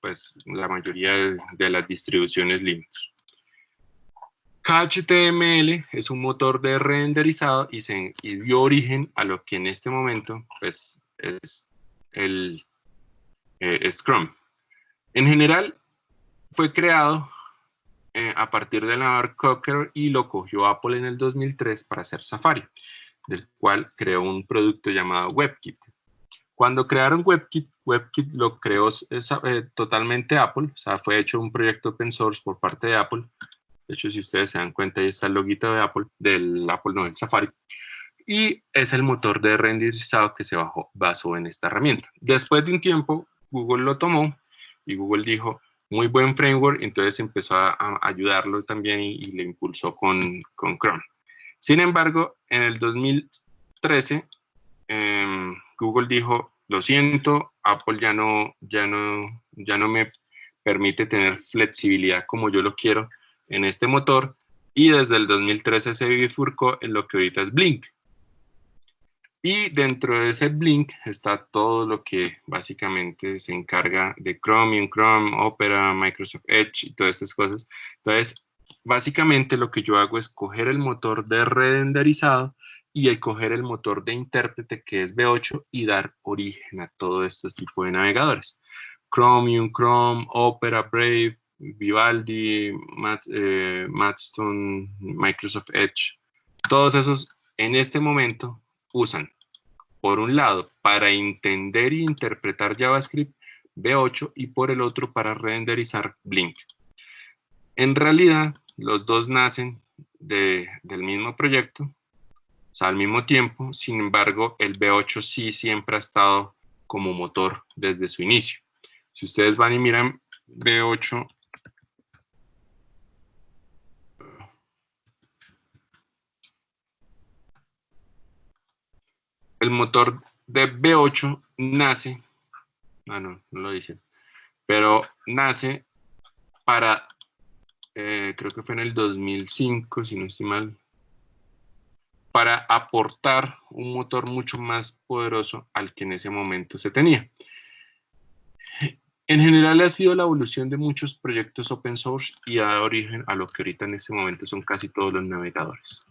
pues, la mayoría de las distribuciones Linux. KHTML es un motor de renderizado y dio origen a lo que en este momento pues, es Chrome. En general, fue creado a partir del navegador Conqueror y lo cogió Apple en el 2003 para hacer Safari, del cual creó un producto llamado WebKit. Cuando crearon WebKit lo creó totalmente Apple, o sea, fue hecho un proyecto open source por parte de Apple. De hecho, si ustedes se dan cuenta, ahí está el loguito de Apple, del Safari. Y es el motor de renderizado que se basó en esta herramienta. Después de un tiempo, Google lo tomó y Google dijo, muy buen framework, entonces empezó a ayudarlo también y le impulsó con Chrome. Sin embargo, en el 2013, Google dijo, lo siento, Apple ya no me permite tener flexibilidad como yo lo quiero en este motor, y desde el 2013 se bifurcó en lo que ahorita es Blink. Y dentro de ese Blink está todo lo que básicamente se encarga de Chromium, Chrome, Opera, Microsoft Edge y todas estas cosas. Entonces, básicamente lo que yo hago es coger el motor de renderizado y coger el motor de intérprete que es V8 y dar origen a todos estos tipos de navegadores. Chromium, Chrome, Opera, Brave, Vivaldi, Matstone, Microsoft Edge. Todos esos en este momento usan, por un lado, para entender e interpretar JavaScript V8 y por el otro para renderizar Blink. En realidad, los dos nacen del mismo proyecto, o sea, al mismo tiempo. Sin embargo, el V8 sí siempre ha estado como motor desde su inicio. Si ustedes van y miran V8, el motor de V8 nace, no lo dice, pero nace para, creo que fue en el 2005, si no estoy mal, para aportar un motor mucho más poderoso al que en ese momento se tenía. En general ha sido la evolución de muchos proyectos open source y ha dado origen a lo que ahorita en este momento son casi todos los navegadores.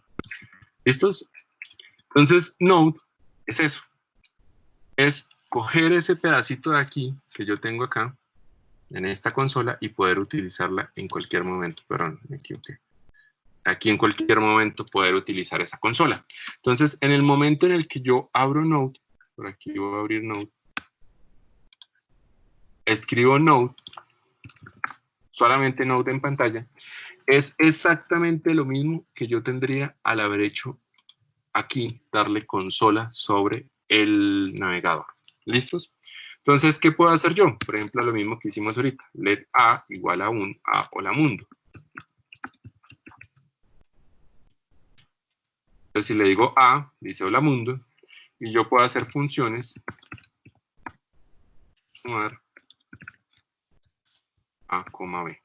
¿Listos? Entonces, Node es eso. Es coger ese pedacito de aquí que yo tengo acá, en esta consola, y poder utilizarla en cualquier momento. Perdón, me equivoqué. Aquí en cualquier momento poder utilizar esa consola. Entonces, en el momento en el que yo abro Node, por aquí voy a abrir Node, escribo Node, solamente Node en pantalla, es exactamente lo mismo que yo tendría al haber hecho aquí, darle consola sobre el navegador. ¿Listos? Entonces, ¿qué puedo hacer yo? Por ejemplo, lo mismo que hicimos ahorita. Let A igual a un A hola mundo. Entonces, si le digo A, dice hola mundo, y yo puedo hacer funciones, sumar A, B.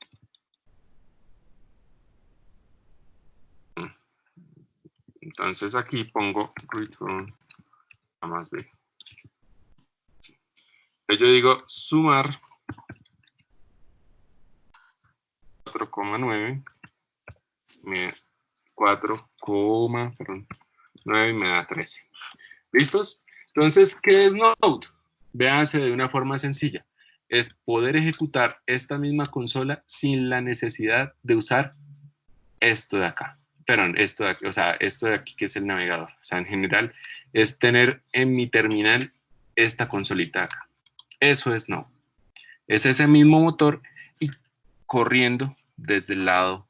Entonces aquí pongo return A más B. Entonces yo digo sumar 4,9 me 4,9 y me da 13. ¿Listos? Entonces, ¿qué es Node? Véanse de una forma sencilla. Es poder ejecutar esta misma consola sin la necesidad de usar esto de acá. Perdón, esto de aquí, o sea, esto de aquí que es el navegador. O sea, en general, es tener en mi terminal esta consolita acá. Eso es Node. Es ese mismo motor y corriendo desde el lado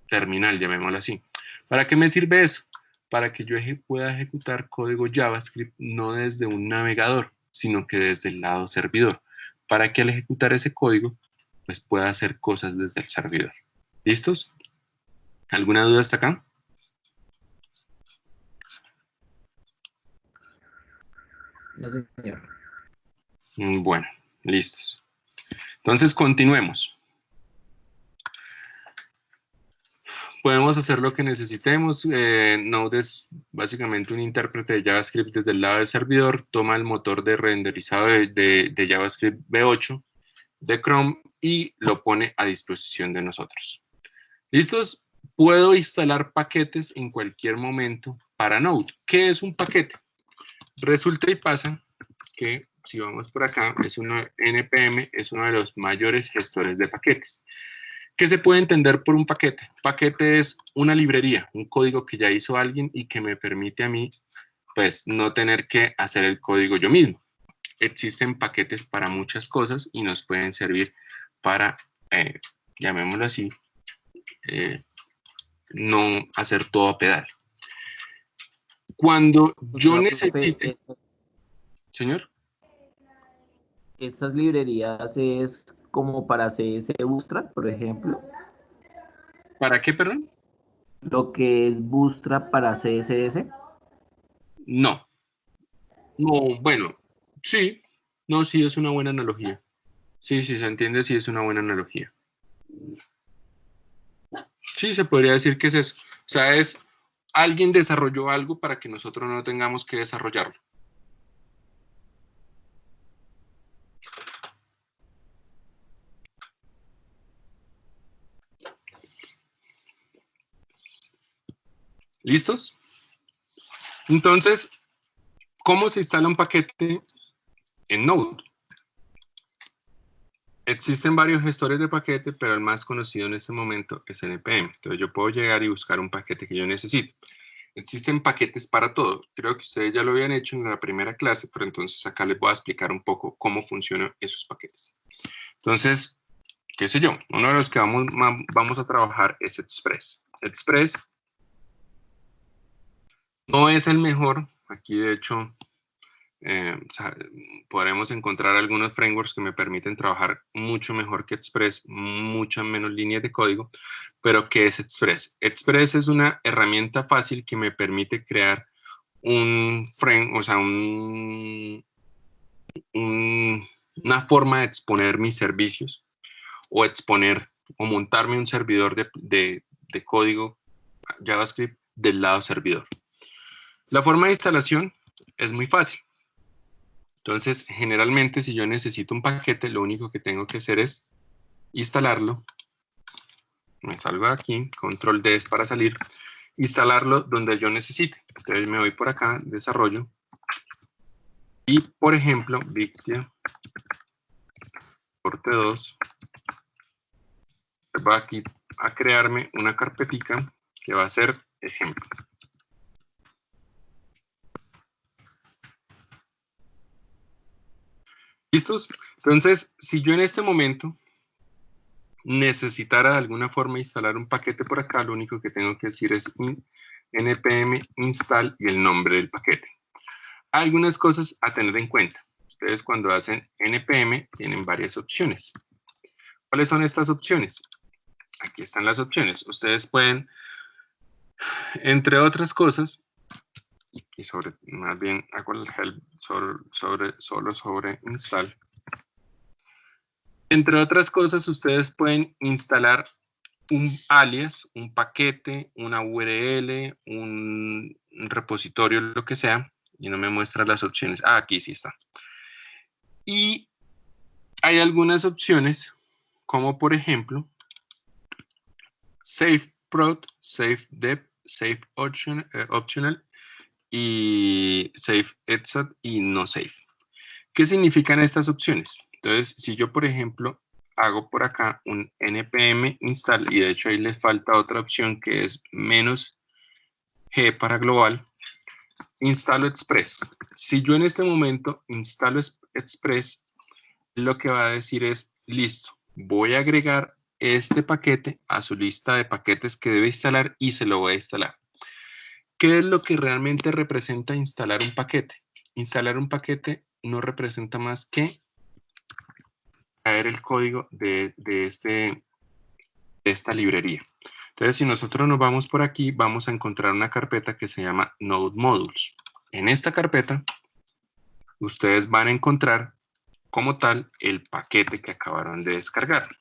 terminal, llamémoslo así. ¿Para qué me sirve eso? Para que yo pueda ejecutar código JavaScript no desde un navegador, sino que desde el lado servidor. Para que al ejecutar ese código, pues pueda hacer cosas desde el servidor. ¿Listos? ¿Alguna duda hasta acá? No, señor. Bueno, listos. Entonces, continuemos. Podemos hacer lo que necesitemos. Node es básicamente un intérprete de JavaScript desde el lado del servidor. Toma el motor de renderizado de JavaScript V8 de Chrome y lo pone a disposición de nosotros. ¿Listos? Puedo instalar paquetes en cualquier momento para Node. ¿Qué es un paquete? Resulta y pasa que, si vamos por acá, NPM es uno de los mayores gestores de paquetes. ¿Qué se puede entender por un paquete? Paquete es una librería, un código que ya hizo alguien y que me permite a mí, pues, no tener que hacer el código yo mismo. Existen paquetes para muchas cosas y nos pueden servir para, llamémoslo así, no hacer todo a pedal. Cuando yo necesite... Señor. Estas librerías es como para CSS Bootstrap, por ejemplo. ¿Para qué, perdón? Lo que es Bootstrap para CSS. No. No, bueno, sí. No, sí es una buena analogía. Sí, sí se entiende, sí es una buena analogía. Sí, se podría decir que es eso. O sea, es alguien desarrolló algo para que nosotros no tengamos que desarrollarlo. ¿Listos? Entonces, ¿cómo se instala un paquete en Node? Existen varios gestores de paquete, pero el más conocido en este momento es NPM. Entonces, yo puedo llegar y buscar un paquete que yo necesito. Existen paquetes para todo. Creo que ustedes ya lo habían hecho en la primera clase, pero entonces acá les voy a explicar un poco cómo funcionan esos paquetes. Entonces, qué sé yo, uno de los que vamos a trabajar es Express. Express no es el mejor. Aquí, de hecho, podremos encontrar algunos frameworks que me permiten trabajar mucho mejor que Express, muchas menos líneas de código. Pero, ¿qué es Express? Express es una herramienta fácil que me permite crear un frame, o sea, una forma de exponer mis servicios o exponer o montarme un servidor de código JavaScript del lado servidor. La forma de instalación es muy fácil. Entonces, generalmente, si yo necesito un paquete, lo único que tengo que hacer es instalarlo. Me salgo de aquí, control D para salir, instalarlo donde yo necesite. Entonces me voy por acá, desarrollo, y por ejemplo, Victia Porte 2, va aquí a crearme una carpetica que va a ser ejemplo. ¿Listos? Entonces, si yo en este momento necesitara de alguna forma instalar un paquete por acá, lo único que tengo que decir es npm install y el nombre del paquete. Hay algunas cosas a tener en cuenta. Ustedes cuando hacen npm tienen varias opciones. ¿Cuáles son estas opciones? Aquí están las opciones. Ustedes pueden, entre otras cosas, y más bien hago el help solo sobre install. Entre otras cosas, ustedes pueden instalar un alias, un paquete, una URL, un repositorio, lo que sea, y no me muestra las opciones. Ah, aquí sí está. Y hay algunas opciones, como por ejemplo, Save Prod, Save Dep, Save Optional y Save Exit y no Save. ¿Qué significan estas opciones? Entonces, si yo, por ejemplo, hago por acá un npm install, y de hecho ahí le falta otra opción que es -g para global, instalo Express. Si yo en este momento instalo Express, lo que va a decir es, listo, voy a agregar este paquete a su lista de paquetes que debe instalar y se lo voy a instalar. ¿Qué es lo que realmente representa instalar un paquete? Instalar un paquete no representa más que traer el código de esta librería. Entonces, si nosotros nos vamos por aquí, vamos a encontrar una carpeta que se llama Node Modules. En esta carpeta, ustedes van a encontrar como tal el paquete que acabaron de descargar.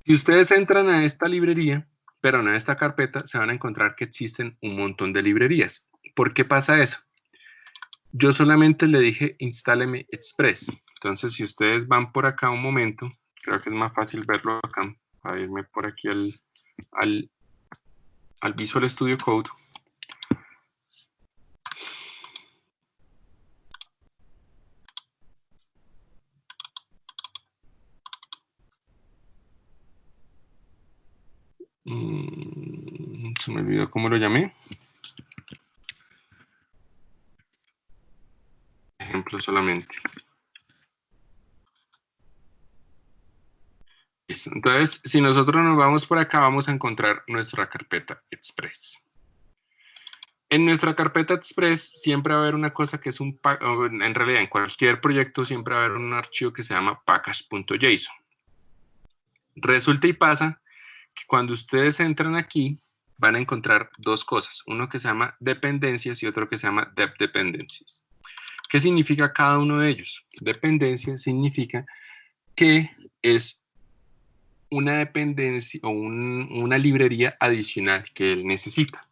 Si ustedes entran a esta librería, pero no a esta carpeta, se van a encontrar que existen un montón de librerías. ¿Por qué pasa eso? Yo solamente le dije instáleme Express. Entonces, si ustedes van por acá un momento, creo que es más fácil verlo acá, para irme por aquí al Visual Studio Code. Se me olvidó cómo lo llamé. Ejemplo solamente. Listo. Entonces, si nosotros nos vamos por acá, vamos a encontrar nuestra carpeta Express. En nuestra carpeta Express siempre va a haber una cosa que es en realidad en cualquier proyecto siempre va a haber un archivo que se llama package.json. Resulta y pasa que cuando ustedes entran aquí van a encontrar dos cosas, uno que se llama dependencias y otro que se llama dep dependencias. ¿Qué significa cada uno de ellos? Dependencia significa que es una dependencia o una librería adicional que él necesita.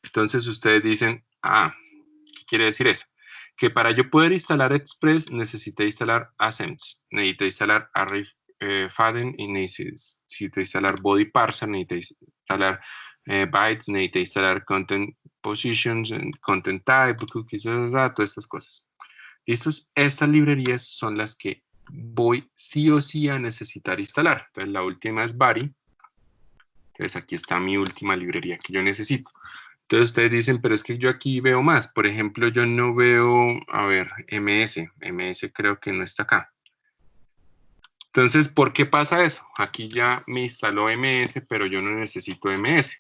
Entonces ustedes dicen, ¿qué quiere decir eso? Que para yo poder instalar Express necesité instalar Assembles, necesité instalar Array-Faden y necesito instalar Body Parser, necesito instalar Bytes, necesito instalar Content Positions, Content Type, Cookies, todas estas cosas. ¿Listos? Estas librerías son las que voy sí o sí a necesitar instalar. Entonces la última es Body. Entonces aquí está mi última librería que yo necesito. Entonces ustedes dicen, pero es que yo aquí veo más. Por ejemplo, yo no veo, a ver, MS creo que no está acá. Entonces, ¿por qué pasa eso? Aquí ya me instaló MS, pero yo no necesito MS.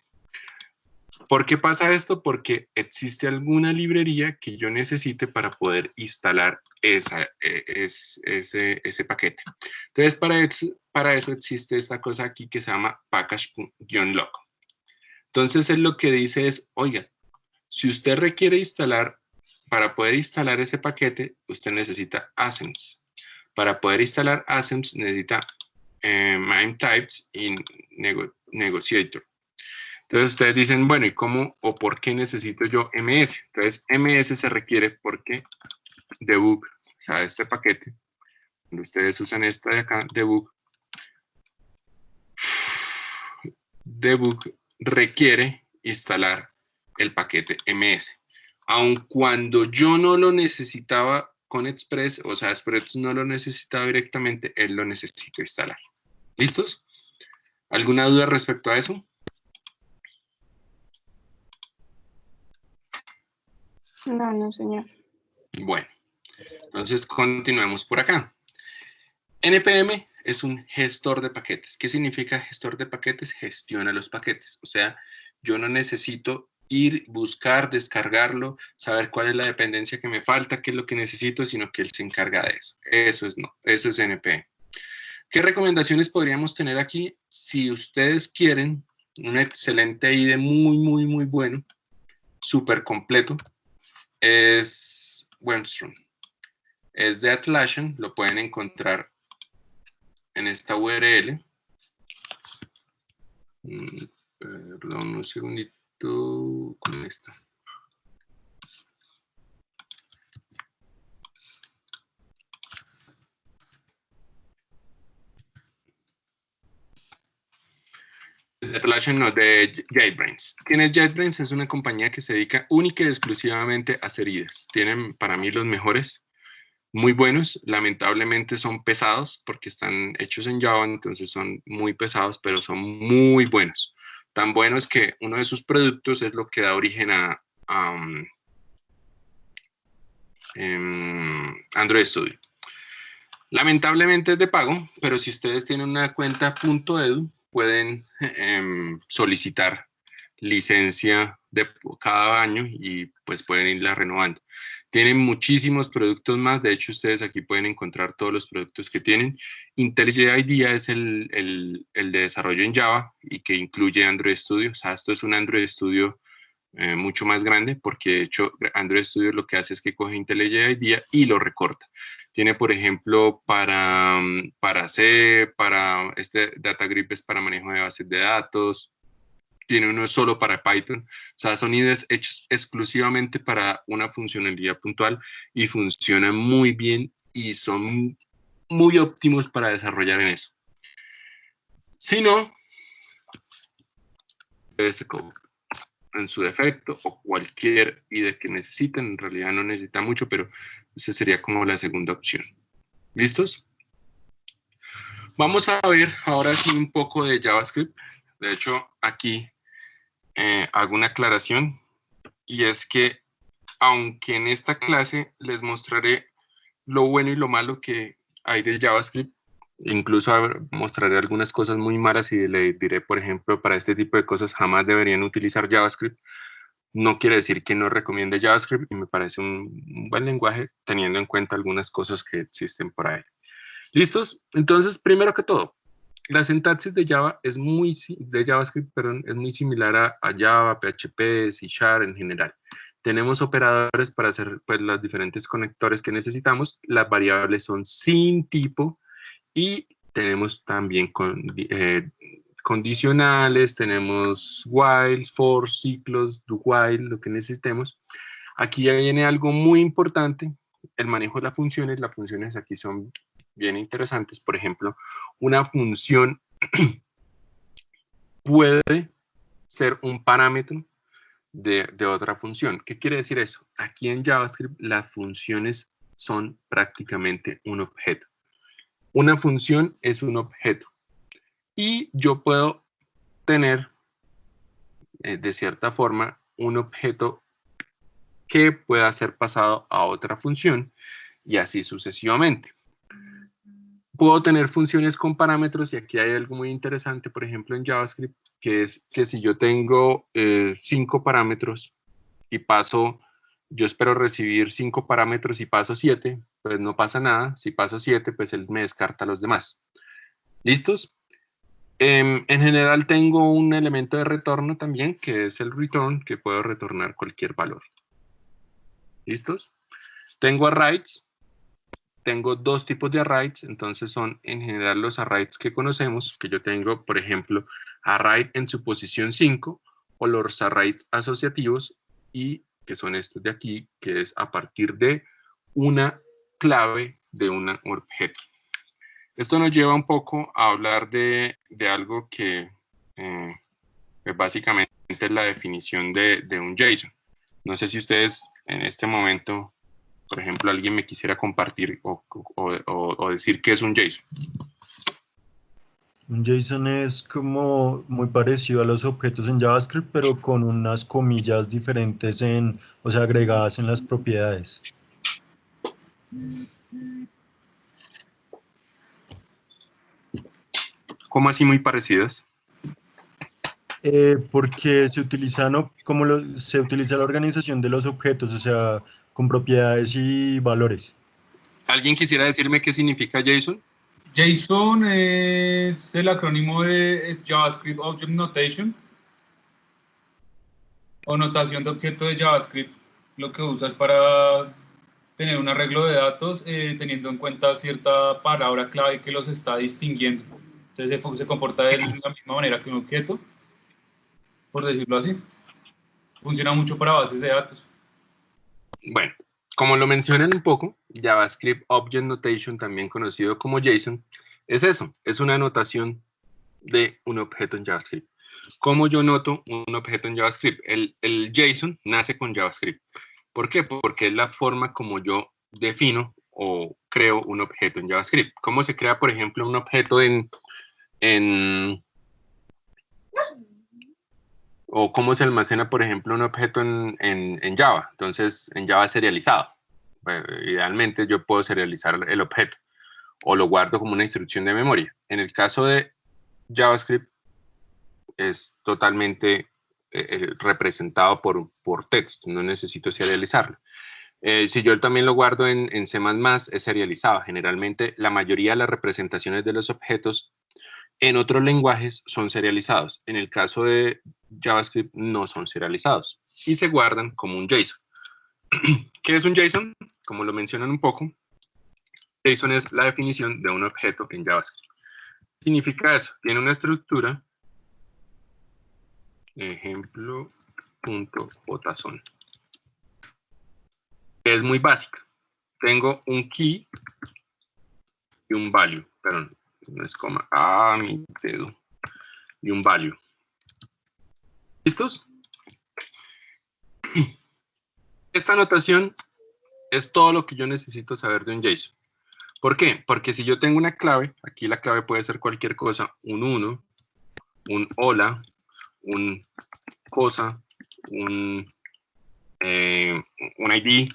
¿Por qué pasa esto? Porque existe alguna librería que yo necesite para poder instalar ese paquete. Entonces, para eso existe esta cosa aquí que se llama package-lock. Entonces, él lo que dice es, oiga, si usted requiere instalar, para poder instalar ese paquete, usted necesita Assembles. Para poder instalar Assembles necesita MIME Types y Negotiator. Entonces ustedes dicen, bueno, ¿y cómo o por qué necesito yo MS? Entonces MS se requiere porque debug, o sea, este paquete, cuando ustedes usan esta de acá, debug requiere instalar el paquete MS. Aun cuando yo no lo necesitaba con Express, o sea, Express no lo necesitaba directamente, él lo necesita instalar. ¿Listos? ¿Alguna duda respecto a eso? No, no, señor. Bueno, entonces continuemos por acá. NPM es un gestor de paquetes. ¿Qué significa gestor de paquetes? Gestiona los paquetes. O sea, yo no necesito ir, buscar, descargarlo, saber cuál es la dependencia que me falta, qué es lo que necesito, sino que él se encarga de eso. Eso es NPM. ¿Qué recomendaciones podríamos tener aquí? Si ustedes quieren un excelente IDE muy bueno, súper completo, es Wormstrom. Es de Atlassian, lo pueden encontrar en esta URL. Perdón, un segundito con esto. De Atlassian, no, de JetBrains. ¿Quién es JetBrains? Es una compañía que se dedica única y exclusivamente a hacer IDEs. Tienen para mí los mejores, muy buenos. Lamentablemente son pesados porque están hechos en Java, entonces son muy pesados, pero son muy buenos. Tan buenos que uno de sus productos es lo que da origen a Android Studio. Lamentablemente es de pago, pero si ustedes tienen una cuenta .edu, pueden solicitar licencia de cada año y pues pueden irla renovando. Tienen muchísimos productos más, de hecho ustedes aquí pueden encontrar todos los productos que tienen. IntelliJ IDEA es el de desarrollo en Java y que incluye Android Studio. O sea, esto es un Android Studio mucho más grande, porque de hecho Android Studio lo que hace es que coge IntelliJ IDEA y lo recorta. Tiene, por ejemplo, para C, para este DataGrip es para manejo de bases de datos, tiene uno solo para Python. O sea, son IDEs hechos exclusivamente para una funcionalidad puntual y funcionan muy bien y son muy óptimos para desarrollar en eso. Si no, ese code en su defecto o cualquier IDE que necesiten, en realidad no necesita mucho, pero esa sería como la segunda opción. ¿Listos? Vamos a ver ahora sí un poco de JavaScript. De hecho, aquí hago una aclaración y es que aunque en esta clase les mostraré lo bueno y lo malo que hay de JavaScript, incluso mostraré algunas cosas muy malas y le diré, por ejemplo, para este tipo de cosas jamás deberían utilizar JavaScript. No quiere decir que no recomiende JavaScript y me parece un buen lenguaje teniendo en cuenta algunas cosas que existen por ahí. ¿Listos? Entonces, primero que todo, la sintaxis de JavaScript, es muy similar a Java, PHP, C# en general. Tenemos operadores para hacer pues, los diferentes conectores que necesitamos. Las variables son sin tipo y tenemos también condicionales, tenemos whiles, for, ciclos, do while, lo que necesitemos. Aquí ya viene algo muy importante, el manejo de las funciones. Las funciones aquí son bien interesantes. Por ejemplo, una función puede ser un parámetro de otra función. ¿Qué quiere decir eso? Aquí en JavaScript las funciones son prácticamente un objeto. Una función es un objeto. Y yo puedo tener, de cierta forma, un objeto que pueda ser pasado a otra función y así sucesivamente. Puedo tener funciones con parámetros y aquí hay algo muy interesante, por ejemplo, en JavaScript, que es que si yo tengo 5 parámetros y yo espero recibir 5 parámetros y paso 7, pues no pasa nada. Si paso 7, pues él me descarta los demás. ¿Listos? En general tengo un elemento de retorno también, que es el return, que puedo retornar cualquier valor. ¿Listos? Tengo arrays. Tengo dos tipos de arrays, entonces son en general los arrays que conocemos, que yo tengo, por ejemplo, array en su posición 5, o los arrays asociativos, y que son estos de aquí, que es a partir de una clave de un objeto. Esto nos lleva un poco a hablar de algo que Pues básicamente es la definición de un JSON. No sé si ustedes en este momento, por ejemplo, alguien me quisiera compartir o decir qué es un JSON. Un JSON es como muy parecido a los objetos en JavaScript, pero con unas comillas diferentes o sea, agregadas en las propiedades. ¿Cómo así muy parecidas? Porque se utilizan se utiliza la organización de los objetos, o sea, con propiedades y valores. ¿Alguien quisiera decirme qué significa JSON? JSON es el acrónimo de JavaScript Object Notation o notación de objeto de JavaScript. Lo que usas para tener un arreglo de datos teniendo en cuenta cierta palabra clave que los está distinguiendo. Entonces se comporta de la misma manera que un objeto, por decirlo así. Funciona mucho para bases de datos. Bueno, como lo mencionan un poco, JavaScript Object Notation, también conocido como JSON, es eso, es una notación de un objeto en JavaScript. ¿Cómo yo noto un objeto en JavaScript? El JSON nace con JavaScript. ¿Por qué? Porque es la forma como yo defino o creo un objeto en JavaScript. ¿Cómo se crea, por ejemplo, un objeto o cómo se almacena, por ejemplo, un objeto en Java? Entonces, en Java serializado. Idealmente yo puedo serializar el objeto o lo guardo como una instrucción de memoria. En el caso de JavaScript es totalmente representado por texto, no necesito serializarlo. Si yo también lo guardo en C++, es serializado. Generalmente la mayoría de las representaciones de los objetos en otros lenguajes son serializados. En el caso de JavaScript no son serializados y se guardan como un JSON. ¿Qué es un JSON? Como lo mencionan un poco, JSON es la definición de un objeto en JavaScript. ¿Qué significa eso? Tiene una estructura, ejemplo, .json, que es muy básica. Tengo un key y un value, perdón, no es coma, mi dedo, y un value. ¿Listos? Esta notación es todo lo que yo necesito saber de un JSON. ¿Por qué? Porque si yo tengo una clave, aquí la clave puede ser cualquier cosa, un 1, un hola, un cosa, un ID,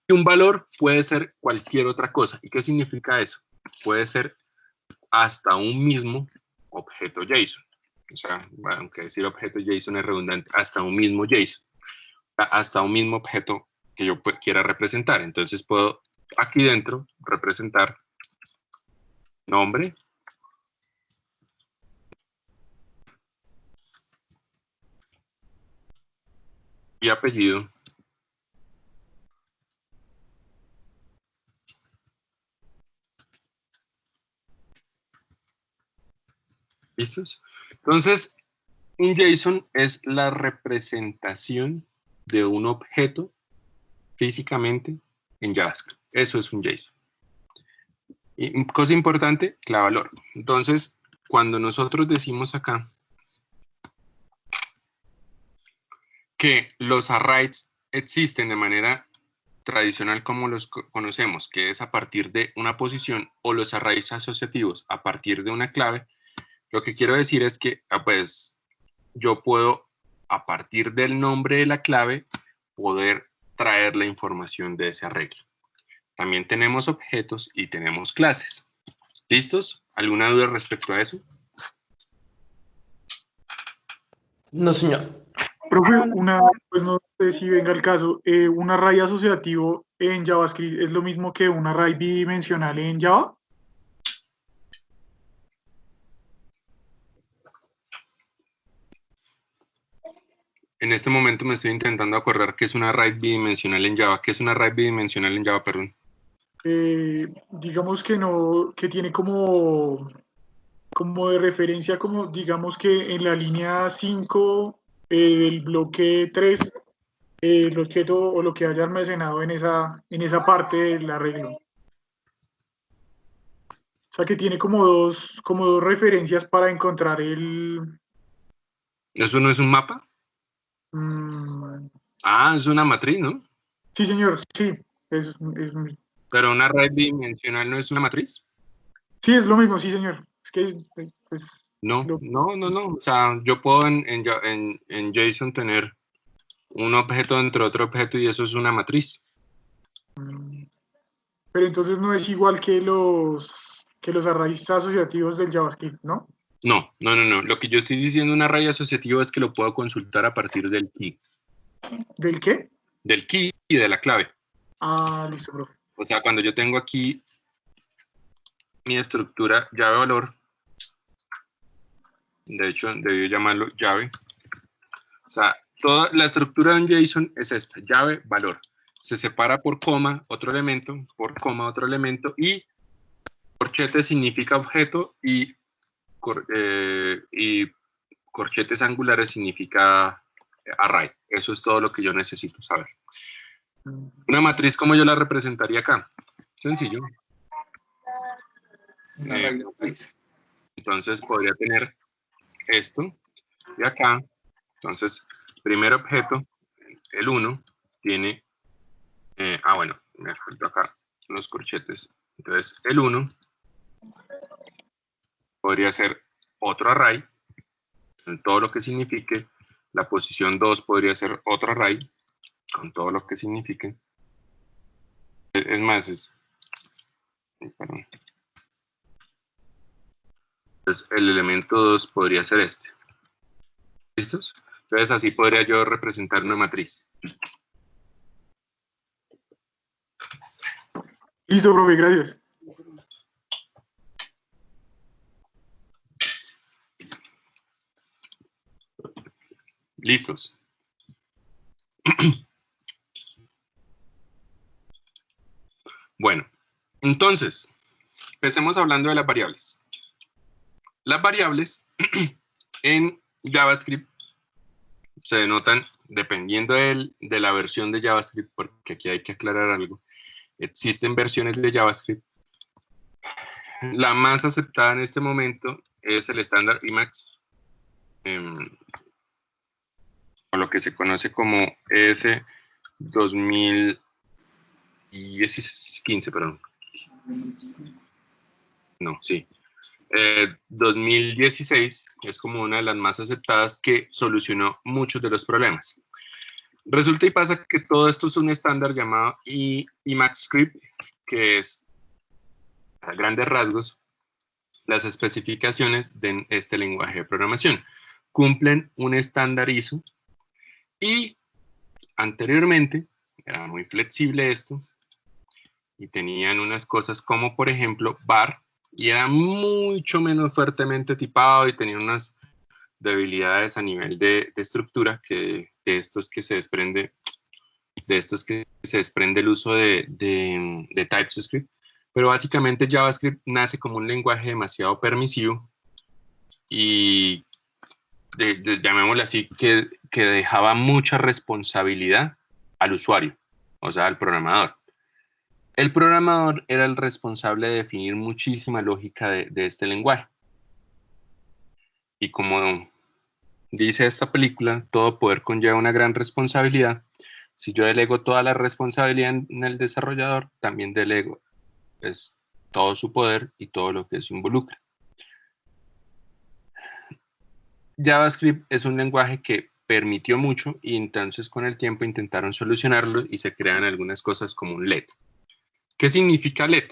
y un valor puede ser cualquier otra cosa. ¿Y qué significa eso? Puede ser hasta un mismo objeto JSON. O sea, aunque decir objeto JSON es redundante, hasta un mismo JSON, hasta un mismo objeto que yo quiera representar. Entonces puedo aquí dentro representar nombre, y apellido, ¿listos? Entonces, un JSON es la representación de un objeto físicamente en JavaScript. Eso es un JSON. Y cosa importante, clave-valor. Entonces, cuando nosotros decimos acá que los arrays existen de manera tradicional como los conocemos, que es a partir de una posición, o los arrays asociativos a partir de una clave, lo que quiero decir es que pues yo puedo, a partir del nombre de la clave, poder traer la información de ese arreglo. También tenemos objetos y tenemos clases. ¿Listos? ¿Alguna duda respecto a eso? No, señor. Profe, pues no sé si venga el caso, un array asociativo en JavaScript es lo mismo que un array bidimensional en Java. En este momento me estoy intentando acordar qué es un array bidimensional en Java. ¿Qué es un array bidimensional en Java, perdón? Digamos que no, que tiene como de referencia, como digamos que en la línea 5 del bloque 3, el objeto o lo que haya almacenado en esa parte del arreglo. O sea, que tiene como dos referencias para encontrar el... ¿Eso no es un mapa? Ah, es una matriz, ¿no? Sí, señor, sí. Pero un array bidimensional no es una matriz. Sí, es lo mismo, sí, señor. Es que, pues... No. O sea, yo puedo en JSON tener un objeto dentro de otro objeto y eso es una matriz. Pero entonces no es igual que los arrays asociativos del JavaScript, ¿no? No. Lo que yo estoy diciendo un array asociativo es que lo puedo consultar a partir del key. ¿Del qué? Del key y de la clave. Ah, listo, profe. O sea, cuando yo tengo aquí mi estructura llave valor, de hecho, debí llamarlo llave. O sea, toda la estructura de un JSON es esta, llave valor. Se separa por coma otro elemento, por coma otro elemento, y corchete significa objeto y corchetes angulares significa array. Eso es todo lo que yo necesito saber. Una matriz, ¿cómo yo la representaría acá? Sencillo. Entonces podría tener esto de acá. Entonces, primer objeto, el 1, tiene... bueno, me falta acá los corchetes. Entonces, el 1 podría ser otro array, con todo lo que signifique. La posición 2 podría ser otro array, con todo lo que signifique. Es más, perdón. Entonces, el elemento 2 podría ser este. ¿Listos? Entonces, así podría yo representar una matriz. Listo, profe, gracias. ¿Listos? Bueno, entonces, empecemos hablando de las variables. Las variables en JavaScript se denotan dependiendo de la versión de JavaScript, porque aquí hay que aclarar algo. Existen versiones de JavaScript. La más aceptada en este momento es el estándar Emacs, o lo que se conoce como ES 2015, perdón. No, sí. 2016 es como una de las más aceptadas que solucionó muchos de los problemas. Resulta y pasa que todo esto es un estándar llamado Emacs Script, que es, a grandes rasgos, las especificaciones de este lenguaje de programación. Cumplen un estándar ISO y anteriormente era muy flexible esto y tenían unas cosas como, por ejemplo, var, y era mucho menos fuertemente tipado y tenía unas debilidades a nivel de estructura que de estos que se desprende el uso de TypeScript. Pero básicamente JavaScript nace como un lenguaje demasiado permisivo y llamémoslo así, que dejaba mucha responsabilidad al usuario, o sea, al programador. El programador era el responsable de definir muchísima lógica de este lenguaje. Y como dice esta película, todo poder conlleva una gran responsabilidad. Si yo delego toda la responsabilidad en el desarrollador, también delego todo su poder y todo lo que eso involucra. JavaScript es un lenguaje que permitió mucho y entonces con el tiempo intentaron solucionarlo y se crean algunas cosas como un let. ¿Qué significa let?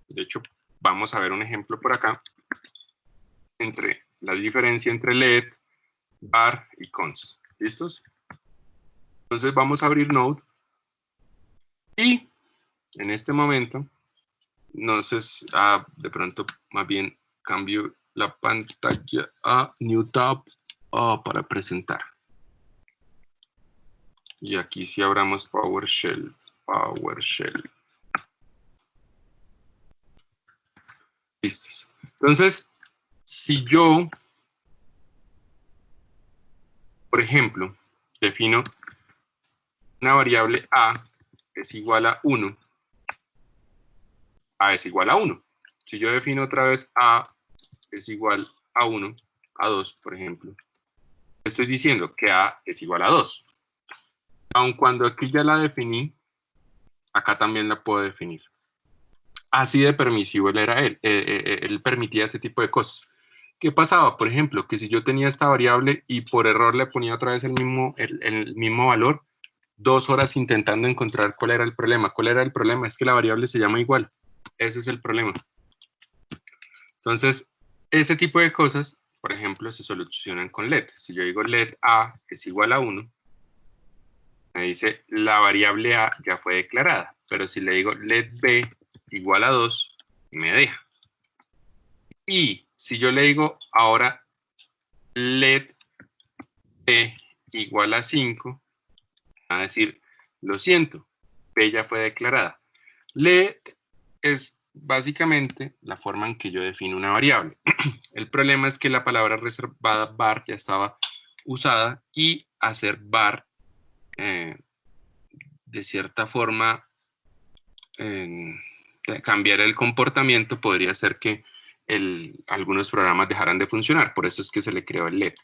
De hecho, vamos a ver un ejemplo por acá entre la diferencia entre let, var y cons. ¿Listos? Entonces vamos a abrir Node y en este momento, no sé, de pronto más bien cambio la pantalla a New Tab para presentar. Y aquí sí abramos PowerShell. Listos. Entonces, si yo, por ejemplo, defino una variable a es igual a 1, a es igual a 1, Si yo defino otra vez A es igual a 1, a 2, por ejemplo, estoy diciendo que A es igual a 2. Aun cuando aquí ya la definí, acá también la puedo definir. Así de permisivo él permitía ese tipo de cosas. ¿Qué pasaba? Por ejemplo, que si yo tenía esta variable y por error le ponía otra vez el mismo valor, 2 horas intentando encontrar cuál era el problema. ¿Cuál era el problema? Es que la variable se llama igual. Ese es el problema. Entonces, ese tipo de cosas, por ejemplo, se solucionan con let. Si yo digo let A es igual a 1, me dice la variable A ya fue declarada. Pero si le digo let B igual a 2, me deja. Y si yo le digo ahora let B igual a 5, va a decir, lo siento, B ya fue declarada. Let es básicamente la forma en que yo defino una variable. El problema es que la palabra reservada var ya estaba usada y hacer var de cierta forma cambiar el comportamiento podría hacer que algunos programas dejaran de funcionar. Por eso es que se le creó el let.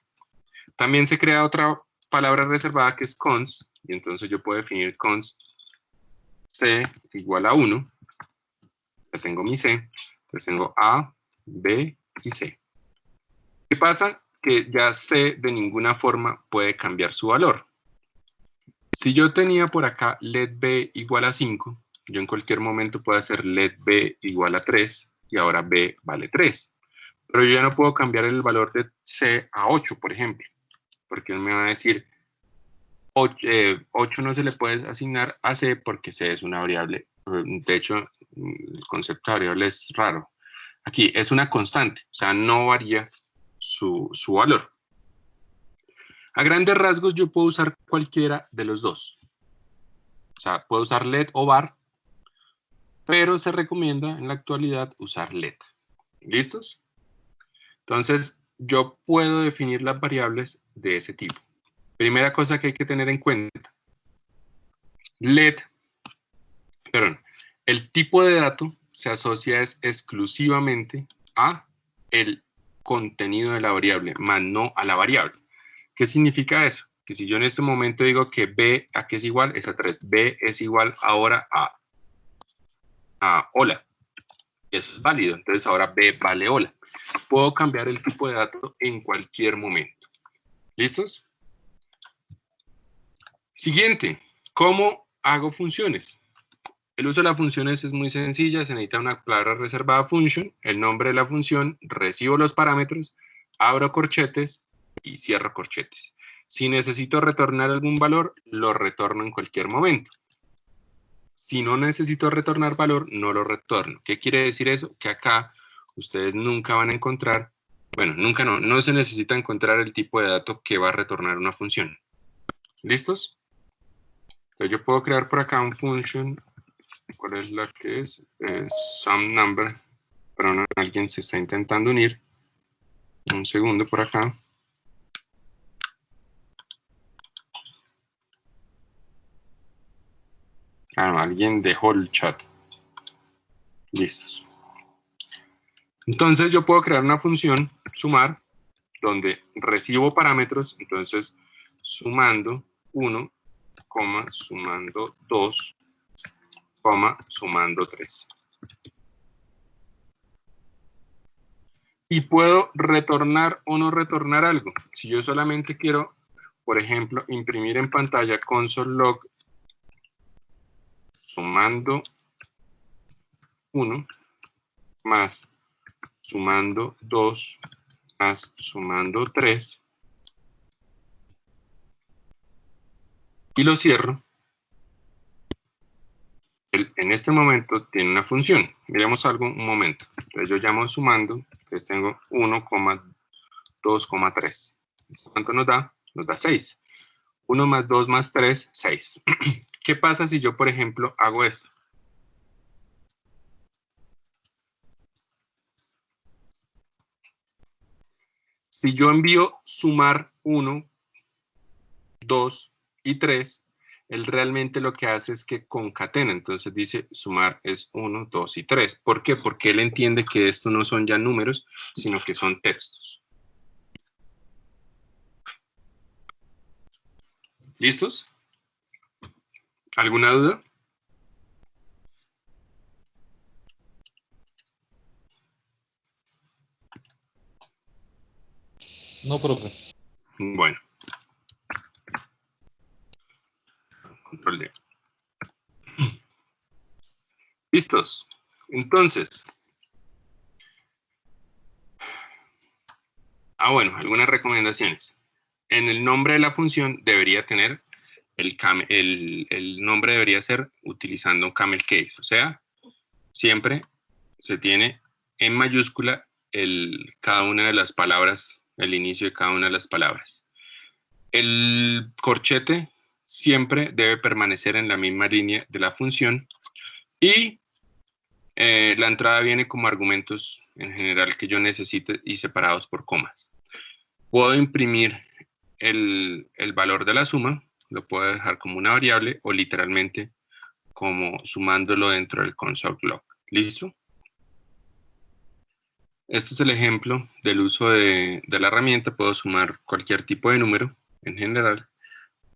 También se crea otra palabra reservada que es const, y entonces yo puedo definir const c igual a 1. Ya tengo mi c, entonces tengo a, b y c. ¿Qué pasa? Que ya c de ninguna forma puede cambiar su valor. Si yo tenía por acá let b igual a 5, yo en cualquier momento puedo hacer let b igual a 3 y ahora b vale 3. Pero yo ya no puedo cambiar el valor de c a 8, por ejemplo, porque él me va a decir 8 no se le puede asignar a c porque c es una variable. De hecho, el concepto de variable es raro. Aquí es una constante, o sea, no varía su valor. A grandes rasgos yo puedo usar cualquiera de los dos. O sea, puedo usar let o var, pero se recomienda en la actualidad usar let. ¿Listos? Entonces, yo puedo definir las variables de ese tipo. Primera cosa que hay que tener en cuenta. El tipo de dato se asocia exclusivamente a el contenido de la variable, más no a la variable. ¿Qué significa eso? Que si yo en este momento digo que b a qué es igual, es a 3. B es igual ahora a hola. Eso es válido. Entonces ahora b vale hola. Puedo cambiar el tipo de dato en cualquier momento. ¿Listos? Siguiente. ¿Cómo hago funciones? El uso de las funciones es muy sencilla. Se necesita una palabra reservada function, el nombre de la función, recibo los parámetros, abro corchetes y cierro corchetes. Si necesito retornar algún valor, lo retorno en cualquier momento. Si no necesito retornar valor, no lo retorno. ¿Qué quiere decir eso? Que acá ustedes nunca van a encontrar, bueno, nunca no se necesita encontrar el tipo de dato que va a retornar una función. ¿Listos? Entonces yo puedo crear por acá un function. ¿Cuál es la que es? Some number. Perdón, alguien se está intentando unir. Un segundo por acá. Alguien dejó el chat. Listos. Entonces yo puedo crear una función sumar donde recibo parámetros, entonces sumando 1, sumando 2, sumando 3. Y puedo retornar o no retornar algo. Si yo solamente quiero, por ejemplo, imprimir en pantalla console log sumando 1 más sumando 2 más sumando 3 y lo cierro, en este momento tiene una función. Miremos algo un momento. Entonces yo llamo sumando, entonces tengo 1,2,3. ¿Cuánto nos da? Nos da 6. 1 más 2 más 3, 6. ¿Qué pasa si yo, por ejemplo, hago esto? Si yo envío sumar 1, 2 y 3, él realmente lo que hace es que concatena. Entonces dice sumar es 1, 2 y 3. ¿Por qué? Porque él entiende que estos no son ya números, sino que son textos. ¿Listos? ¿Alguna duda? No, profe. Bueno. Control D. ¿Listos? Entonces. Bueno, algunas recomendaciones. En el nombre de la función debería tener el nombre debería ser utilizando un camel case. O sea, siempre se tiene en mayúscula cada una de las palabras, el inicio de cada una de las palabras. El corchete siempre debe permanecer en la misma línea de la función y la entrada viene como argumentos en general que yo necesite y separados por comas. Puedo imprimir el valor de la suma, lo puedo dejar como una variable o literalmente como sumándolo dentro del console log. ¿Listo? Este es el ejemplo del uso de la herramienta. Puedo sumar cualquier tipo de número en general.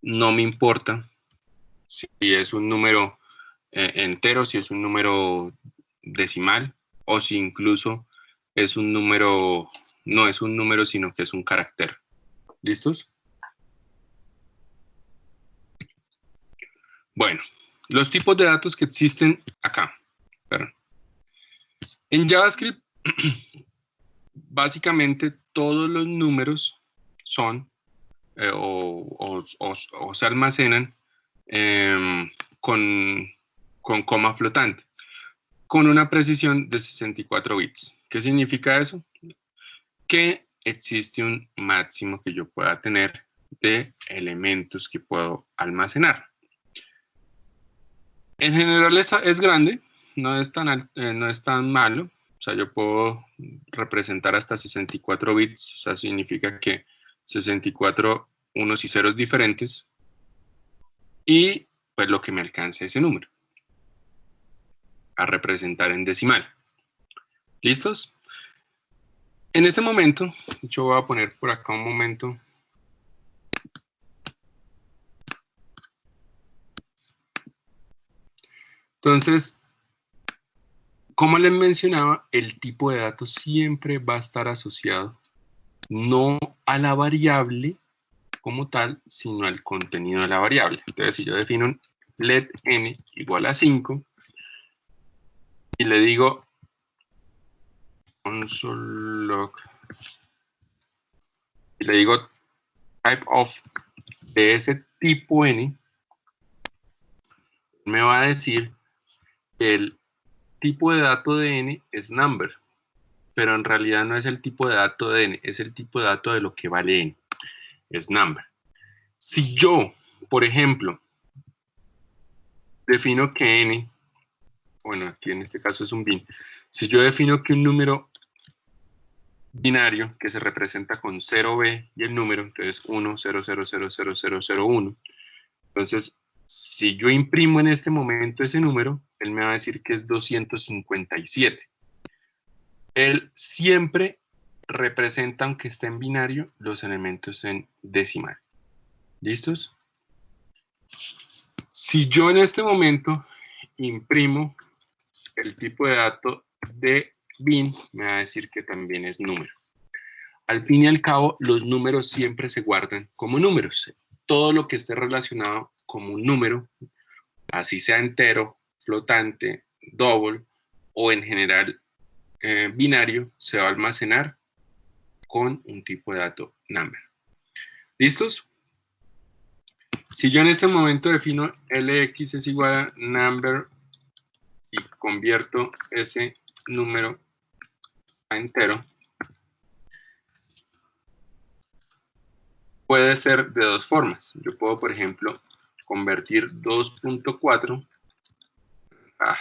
No me importa si es un número entero, si es un número decimal o si incluso es un número, no es un número, sino que es un carácter. ¿Listos? Bueno, los tipos de datos que existen acá. Perdón. En JavaScript, básicamente todos los números son o se almacenan con coma flotante, con una precisión de 64 bits. ¿Qué significa eso? Que existe un máximo que yo pueda tener de elementos que puedo almacenar. En general es grande, no es tan malo. O sea, yo puedo representar hasta 64 bits, o sea, significa que 64 unos y ceros diferentes, y pues lo que me alcance ese número a representar en decimal. ¿Listos? En este momento, yo voy a poner por acá un momento. Entonces, como les mencionaba, el tipo de datos siempre va a estar asociado no a la variable como tal, sino al contenido de la variable. Entonces, si yo defino un let n igual a 5 y le digo console log y le digo type of de ese tipo n, me va a decir que el tipo de dato de n es number, pero en realidad no es el tipo de dato de n, es el tipo de dato de lo que vale n, es number. Si yo, por ejemplo, defino que n, bueno, aquí en este caso es un bin, si yo defino que un número binario que se representa con 0b y el número, entonces 1, 0, 0, 0, 0, 0, 0, 1, entonces si yo imprimo en este momento ese número, él me va a decir que es 257. Él siempre representa, aunque esté en binario, los elementos en decimal. ¿Listos? Si yo en este momento imprimo el tipo de dato de bin, me va a decir que también es número. Al fin y al cabo, los números siempre se guardan como números. Todo lo que esté relacionado como un número, así sea entero, flotante, double o en general binario, se va a almacenar con un tipo de dato number. ¿Listos? Si yo en este momento defino lx es igual a number y convierto ese número a entero, puede ser de dos formas. Yo puedo, por ejemplo, convertir 2.4 a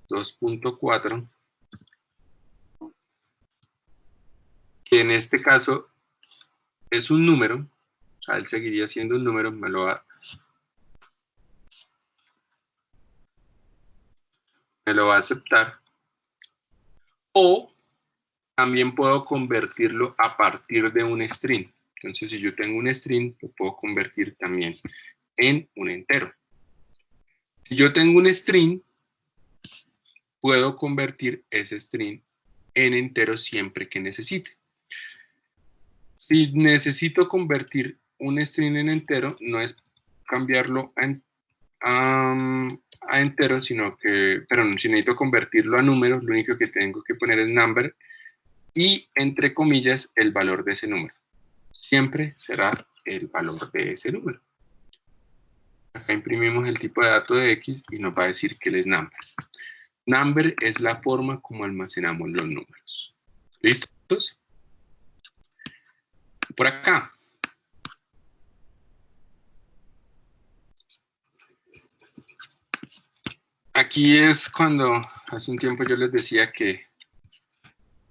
2.4, que en este caso es un número, o sea, él seguiría siendo un número, me lo va me lo va a aceptar. O también puedo convertirlo a partir de un string. Entonces, si yo tengo un string, lo puedo convertir también en un entero. Si yo tengo un string, puedo convertir ese string en entero siempre que necesite. Si necesito convertir un string en entero, no es cambiarlo a entero, sino que, perdón, si necesito convertirlo a número, lo único que tengo que poner es number y, entre comillas, el valor de ese número. Siempre será el valor de ese número. Acá imprimimos el tipo de dato de X y nos va a decir que él es number. Number es la forma como almacenamos los números. ¿Listos? Por acá. Aquí es cuando hace un tiempo yo les decía que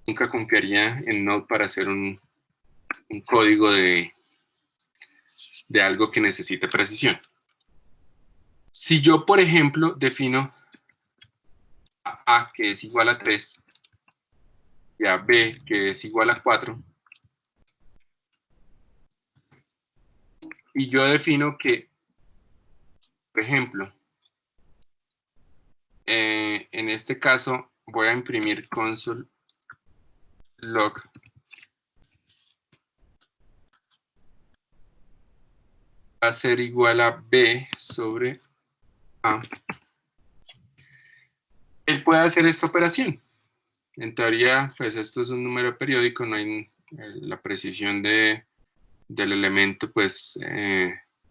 nunca confiaría en Node para hacer un código de algo que necesite precisión. Si yo, por ejemplo, defino a A, que es igual a 3, y a B, que es igual a 4, y yo defino que, por ejemplo, en este caso voy a imprimir console log va a ser igual a B sobre A. Él puede hacer esta operación. En teoría, pues esto es un número periódico, no hay la precisión del elemento, pues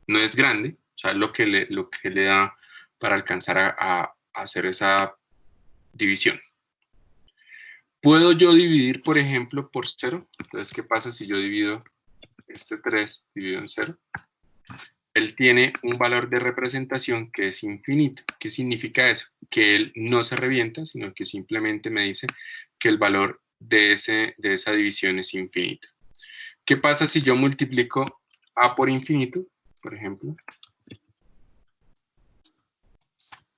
no es grande, o sea, lo que le da para alcanzar a hacer esa división. ¿Puedo yo dividir, por ejemplo, por 0? Entonces, ¿qué pasa si yo divido este 3 dividido en 0? Él tiene un valor de representación que es infinito. ¿Qué significa eso? Que él no se revienta, sino que simplemente me dice que el valor de esa división es infinito. ¿Qué pasa si yo multiplico A por infinito, por ejemplo?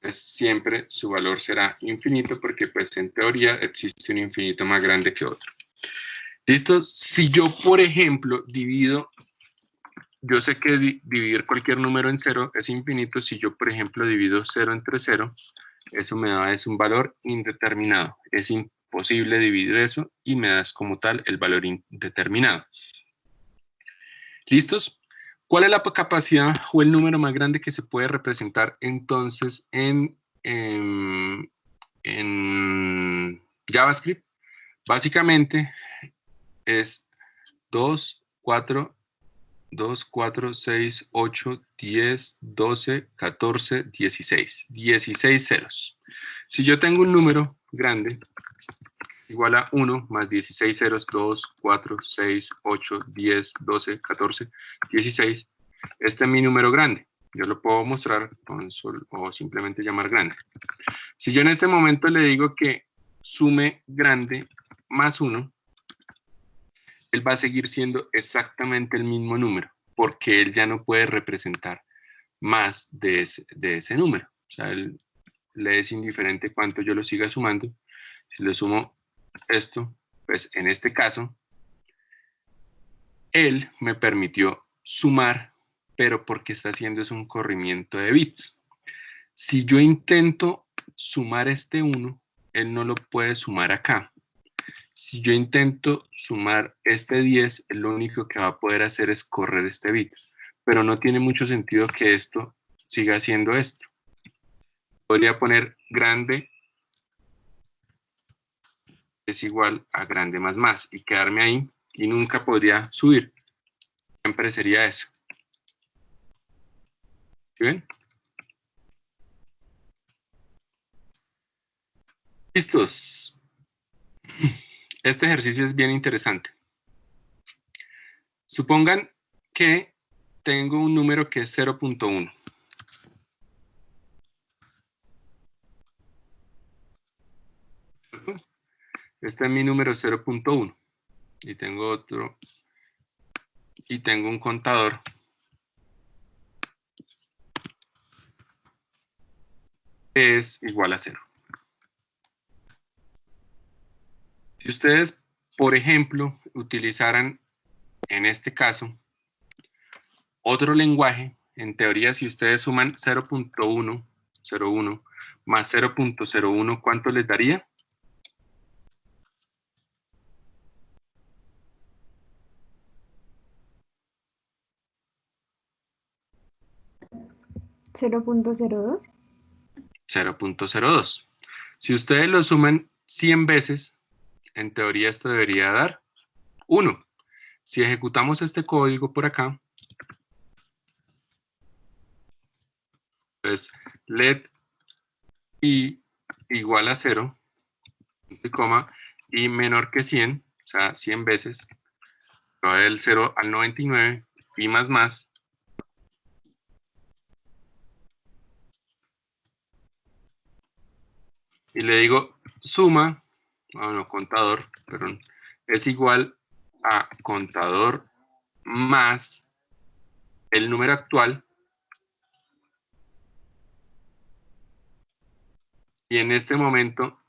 Pues siempre su valor será infinito porque pues en teoría existe un infinito más grande que otro. ¿Listo? Si yo, por ejemplo, divido, yo sé que dividir cualquier número en 0 es infinito. Si yo, por ejemplo, divido 0 entre 0, eso me da es un valor indeterminado. Es imposible dividir eso y me das como tal el valor indeterminado. ¿Listos? ¿Cuál es la capacidad o el número más grande que se puede representar entonces en JavaScript? Básicamente es 2, 4, 6, 8, 10, 12, 14, 16. 16 ceros. Si yo tengo un número grande igual a 1 más 16 ceros, 2, 4, 6, 8, 10, 12, 14, 16. Este es mi número grande. Yo lo puedo mostrar o simplemente llamar grande. Si yo en este momento le digo que sume grande más 1, él va a seguir siendo exactamente el mismo número, porque él ya no puede representar más de ese número. O sea, él le es indiferente cuánto yo lo siga sumando. Si le sumo esto, pues en este caso, él me permitió sumar, pero porque está haciendo es un corrimiento de bits. Si yo intento sumar este 1, él no lo puede sumar acá. Si yo intento sumar este 10, él lo único que va a poder hacer es correr este bit. Pero no tiene mucho sentido que esto siga haciendo esto. Podría poner grande es igual a grande más más y quedarme ahí y nunca podría subir. Siempre sería eso. ¿Sí ven? ¿Listos? Este ejercicio es bien interesante. Supongan que tengo un número que es 0.1. Este es mi número 0.1. Y tengo otro. Y tengo un contador. Que es igual a 0. Si ustedes, por ejemplo, utilizaran en este caso otro lenguaje, en teoría, si ustedes suman 0.101 más 0.01, ¿cuánto les daría? ¿0.02? 0.02. Si ustedes lo suman 100 veces, en teoría esto debería dar 1. Si ejecutamos este código por acá, pues let i igual a 0, punto y coma, y menor que 100, o sea, 100 veces, va del 0 al 99, y más, y le digo suma, bueno, contador, perdón, es igual a contador más el número actual, y en este momento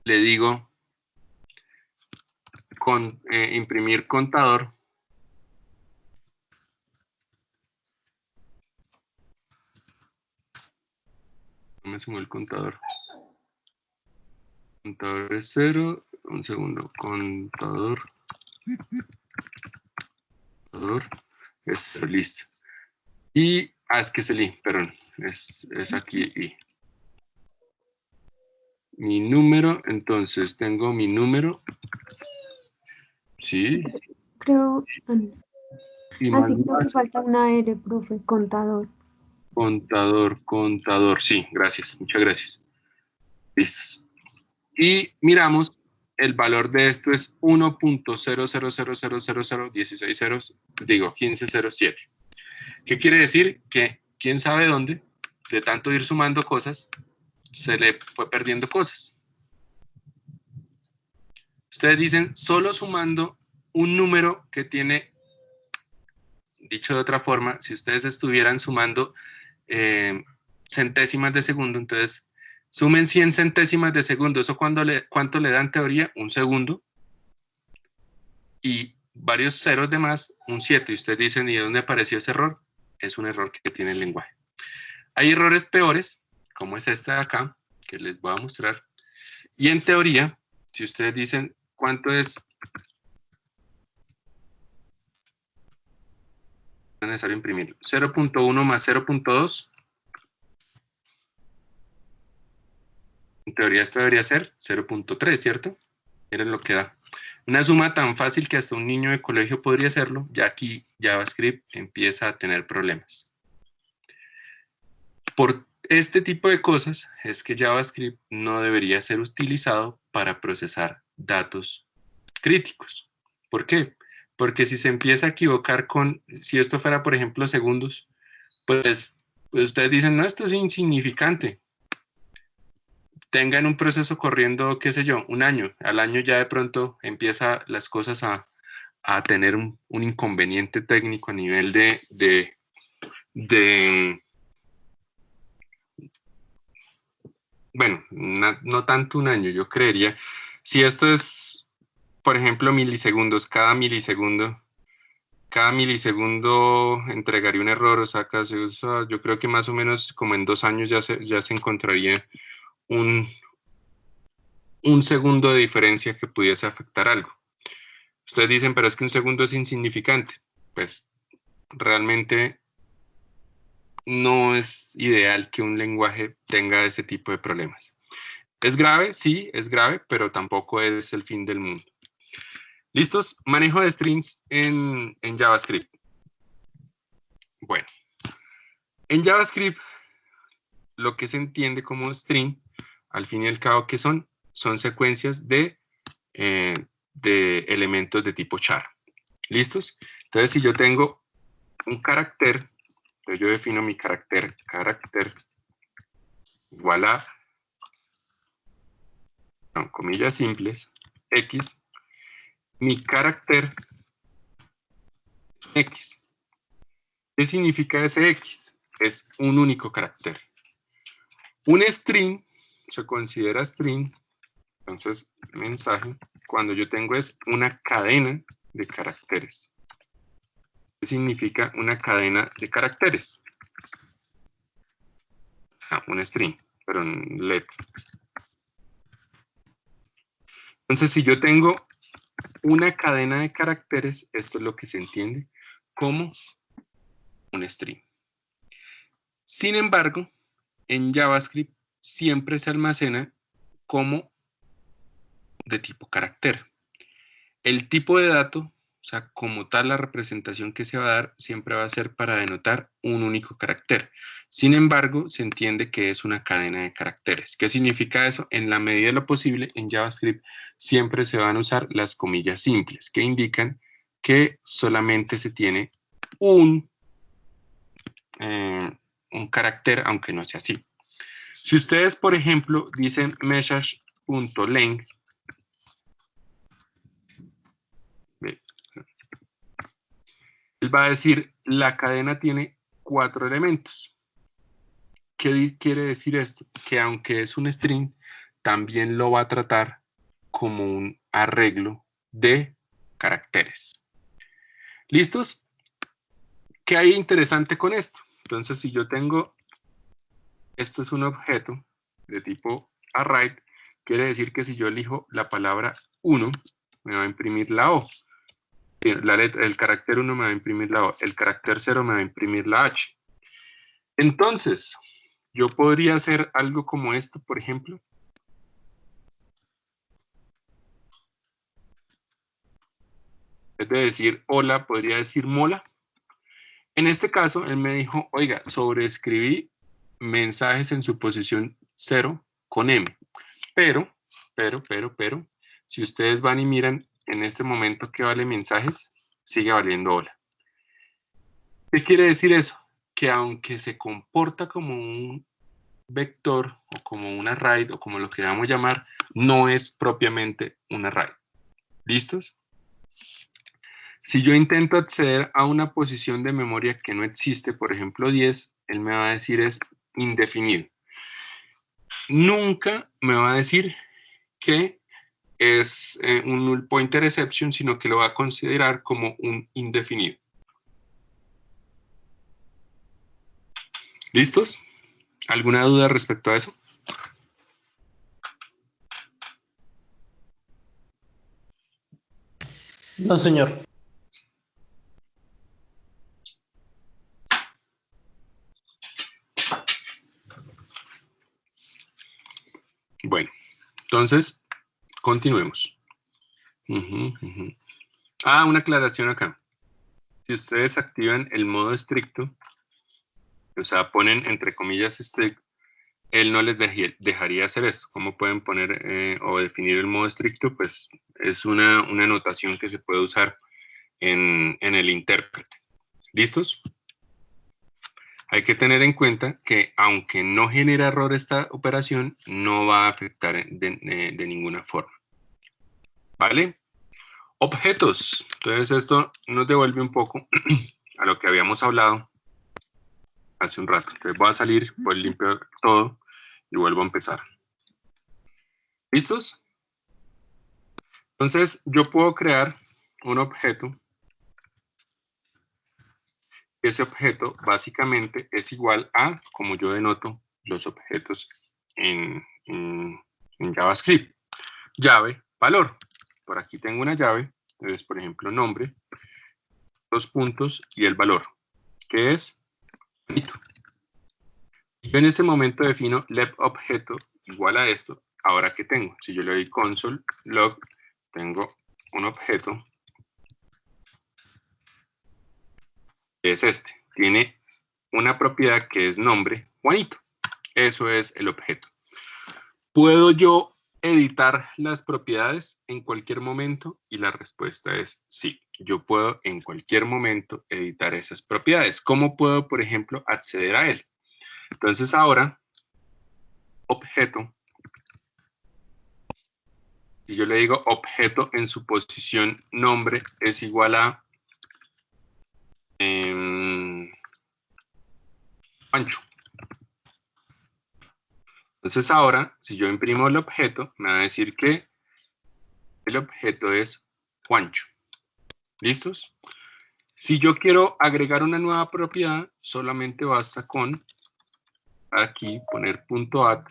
le digo imprimir contador, no me sumó el contador, contador es 0, un segundo, contador es 0, listo, y, es que es el i, perdón, es aquí i. Mi número, entonces tengo mi número, sí, Creo, y más, creo que falta una R, profe, contador. contador, sí, gracias, muchas gracias. Listo. Y miramos, el valor de esto es 1.00000001607. ¿Qué quiere decir? Que quién sabe dónde, de tanto ir sumando cosas, se le fue perdiendo cosas. Ustedes dicen, solo sumando un número que tiene, dicho de otra forma, si ustedes estuvieran sumando centésimas de segundo, entonces sumen 100 centésimas de segundo. ¿Eso cuánto le da en teoría? Un segundo. Y varios ceros de más, un 7. Y ustedes dicen, ¿y de dónde apareció ese error? Es un error que tiene el lenguaje. Hay errores peores, como es este de acá, que les voy a mostrar. Y en teoría, si ustedes dicen, ¿cuánto es necesario imprimirlo? 0.1 más 0.2. En teoría esto debería ser 0.3, ¿cierto? Miren lo que da. Una suma tan fácil que hasta un niño de colegio podría hacerlo, ya aquí JavaScript empieza a tener problemas. Por este tipo de cosas es que JavaScript no debería ser utilizado para procesar datos críticos. ¿Por qué? Porque si se empieza a equivocar si esto fuera, por ejemplo, segundos, pues ustedes dicen, no, esto es insignificante. Tengan un proceso corriendo, qué sé yo, un año. Al año ya de pronto empieza las cosas a tener un inconveniente técnico a nivel bueno, no tanto un año, yo creería. Si esto es, por ejemplo, milisegundos, cada milisegundo entregaría un error, o sea, yo creo que más o menos como en 2 años ya se encontraría un segundo de diferencia que pudiese afectar algo. Ustedes dicen, pero es que un segundo es insignificante. Pues realmente no es ideal que un lenguaje tenga ese tipo de problemas. ¿Es grave? Sí, es grave, pero tampoco es el fin del mundo. ¿Listos? Manejo de strings en JavaScript. Bueno, en JavaScript lo que se entiende como string, al fin y al cabo, ¿qué son? Son secuencias de elementos de tipo char. ¿Listos? Entonces, si yo tengo un carácter, entonces yo defino mi carácter igual a, con comillas simples, x, mi carácter x. ¿Qué significa ese x? Es un único carácter. Un string se considera string Entonces, mensaje, cuando yo tengo es una cadena de caracteres. ¿Qué significa una cadena de caracteres? Un string, pero en let. Entonces, si yo tengo una cadena de caracteres, esto es lo que se entiende como un string. Sin embargo, en JavaScript siempre se almacena como de tipo carácter. El tipo de dato, o sea, como tal la representación que se va a dar, siempre va a ser para denotar un único carácter. Sin embargo, se entiende que es una cadena de caracteres. ¿Qué significa eso? En la medida de lo posible, en JavaScript siempre se van a usar las comillas simples, que indican que solamente se tiene un carácter, aunque no sea así. Si ustedes, por ejemplo, dicen message.length, él va a decir, la cadena tiene 4 elementos. ¿Qué quiere decir esto? Que aunque es un string, también lo va a tratar como un arreglo de caracteres. ¿Listos? ¿Qué hay interesante con esto? Entonces, si yo tengo, esto es un objeto de tipo array, quiere decir que si yo elijo la palabra 1, me va a imprimir la O. El carácter 1 me va a imprimir la O, el carácter 0 me va a imprimir la H. Entonces, yo podría hacer algo como esto, por ejemplo. Es de decir hola, podría decir mola. En este caso, él me dijo, oiga, sobreescribí mensajes en su posición 0 con M. Pero, si ustedes van y miran en este momento que vale mensajes, sigue valiendo hola. ¿Qué quiere decir eso? Que aunque se comporta como un vector o como un array o como lo queramos llamar, no es propiamente un array. ¿Listos? Si yo intento acceder a una posición de memoria que no existe, por ejemplo 10, él me va a decir es indefinido. Nunca me va a decir que es un null pointer exception, sino que lo va a considerar como un indefinido. ¿Listos? ¿Alguna duda respecto a eso? No, señor. Bueno, entonces, continuemos. Una aclaración acá. Si ustedes activan el modo estricto, o sea, ponen entre comillas strict, él no les dejaría hacer esto. ¿Cómo pueden poner o definir el modo estricto? Pues es una notación que se puede usar en el intérprete. ¿Listos? Hay que tener en cuenta que aunque no genera error esta operación, no va a afectar de ninguna forma. ¿Vale? Objetos. Entonces esto nos devuelve un poco a lo que habíamos hablado hace un rato. Entonces voy a salir, voy a limpiar todo y vuelvo a empezar. ¿Listos? Entonces yo puedo crear un objeto. Ese objeto básicamente es igual a, como yo denoto los objetos en JavaScript. Llave, valor. Por aquí tengo una llave. Entonces, por ejemplo, nombre, 2 puntos y el valor, que es yo en este momento defino let objeto igual a esto. Ahora, ¿qué tengo? Si yo le doy console log, tengo un objeto que es este. Tiene una propiedad que es nombre, Juanito. Eso es el objeto. ¿Puedo yo editar las propiedades en cualquier momento? Y la respuesta es sí. Yo puedo en cualquier momento editar esas propiedades. ¿Cómo puedo, por ejemplo, acceder a él? Entonces ahora, objeto. Si yo le digo objeto en su posición nombre es igual a Pancho. Entonces ahora, si yo imprimo el objeto, me va a decir que el objeto es Juancho. ¿Listos? Si yo quiero agregar una nueva propiedad, solamente basta con aquí poner .add.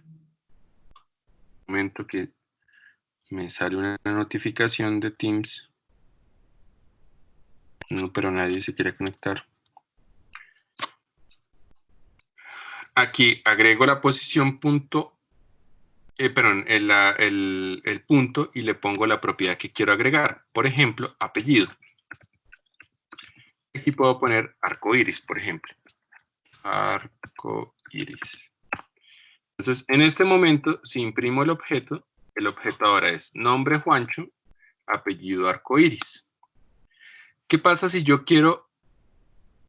Un momento que me sale una notificación de Teams. No, pero nadie se quiere conectar. Aquí agrego la posición el punto y le pongo la propiedad que quiero agregar. Por ejemplo, apellido. Aquí puedo poner arcoíris, por ejemplo. Arcoíris. Entonces, en este momento, si imprimo el objeto ahora es nombre Juancho, apellido arcoíris. ¿Qué pasa si yo quiero,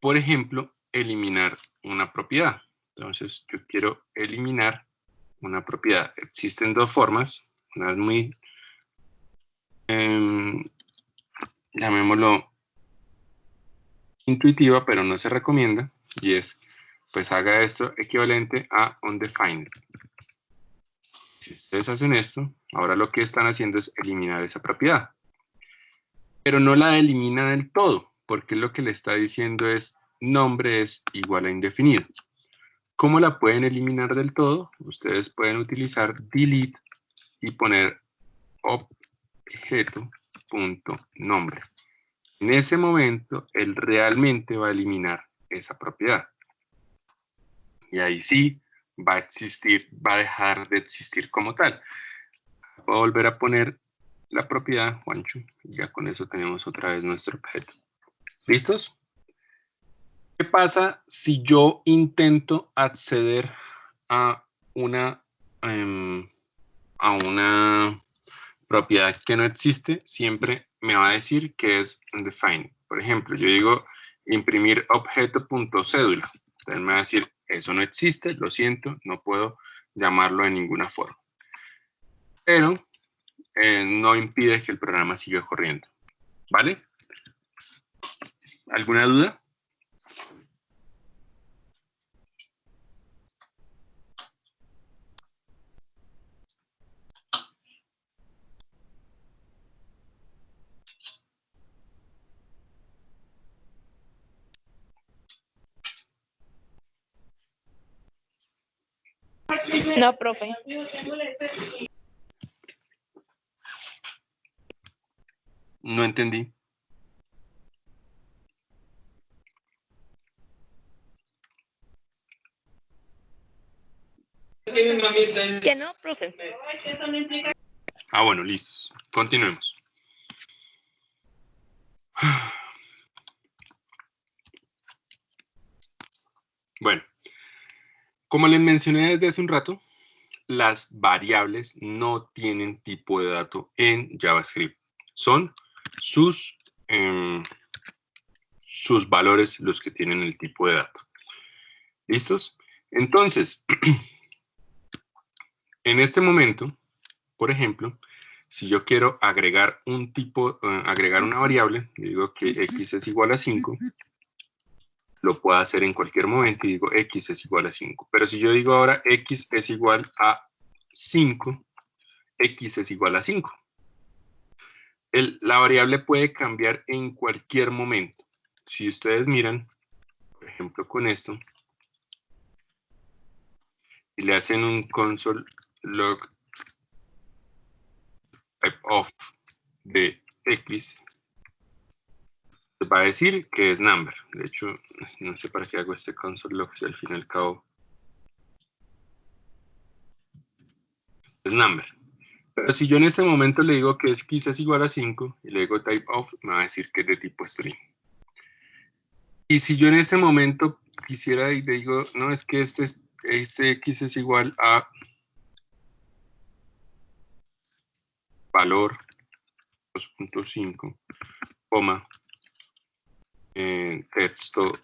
por ejemplo, eliminar una propiedad? Entonces, yo quiero eliminar una propiedad. Existen dos formas. Una es muy, llamémoslo, intuitiva, pero no se recomienda. Y es, pues haga esto equivalente a undefined. Si ustedes hacen esto, ahora lo que están haciendo es eliminar esa propiedad. Pero no la elimina del todo, porque lo que le está diciendo es nombre es igual a indefinido. ¿Cómo la pueden eliminar del todo? Ustedes pueden utilizar delete y poner objeto.nombre. En ese momento, él realmente va a eliminar esa propiedad. Y ahí sí va a existir, va a dejar de existir como tal. Voy a volver a poner la propiedad Juancho. Y ya con eso tenemos otra vez nuestro objeto. ¿Listos? ¿Qué pasa si yo intento acceder a una propiedad que no existe? Siempre me va a decir que es undefined. Por ejemplo, yo digo imprimir objeto.cédula. Entonces me va a decir, eso no existe, lo siento, no puedo llamarlo de ninguna forma. Pero no impide que el programa siga corriendo. ¿Vale? ¿Alguna duda? No, profe. No entendí. Que no, profe. Ah, bueno, listo. Continuemos. Bueno, como les mencioné desde hace un rato, las variables no tienen tipo de dato en JavaScript. Son sus valores los que tienen el tipo de dato. ¿Listos? Entonces, en este momento, por ejemplo, si yo quiero agregar agregar una variable, digo que x es igual a 5, lo puedo hacer en cualquier momento y digo x es igual a 5. Pero si yo digo ahora x es igual a 5, x es igual a 5. La variable puede cambiar en cualquier momento. Si ustedes miran, por ejemplo, con esto, y le hacen un console log typeof de x, les va a decir que es number. De hecho, no sé para qué hago este console log si al fin y al cabo es number. Pero si yo en este momento le digo que x es igual a 5 y le digo typeof, me va a decir que es de tipo string. Y si yo en este momento quisiera y le digo, no, es que este x es igual a valor 2.5, coma, texto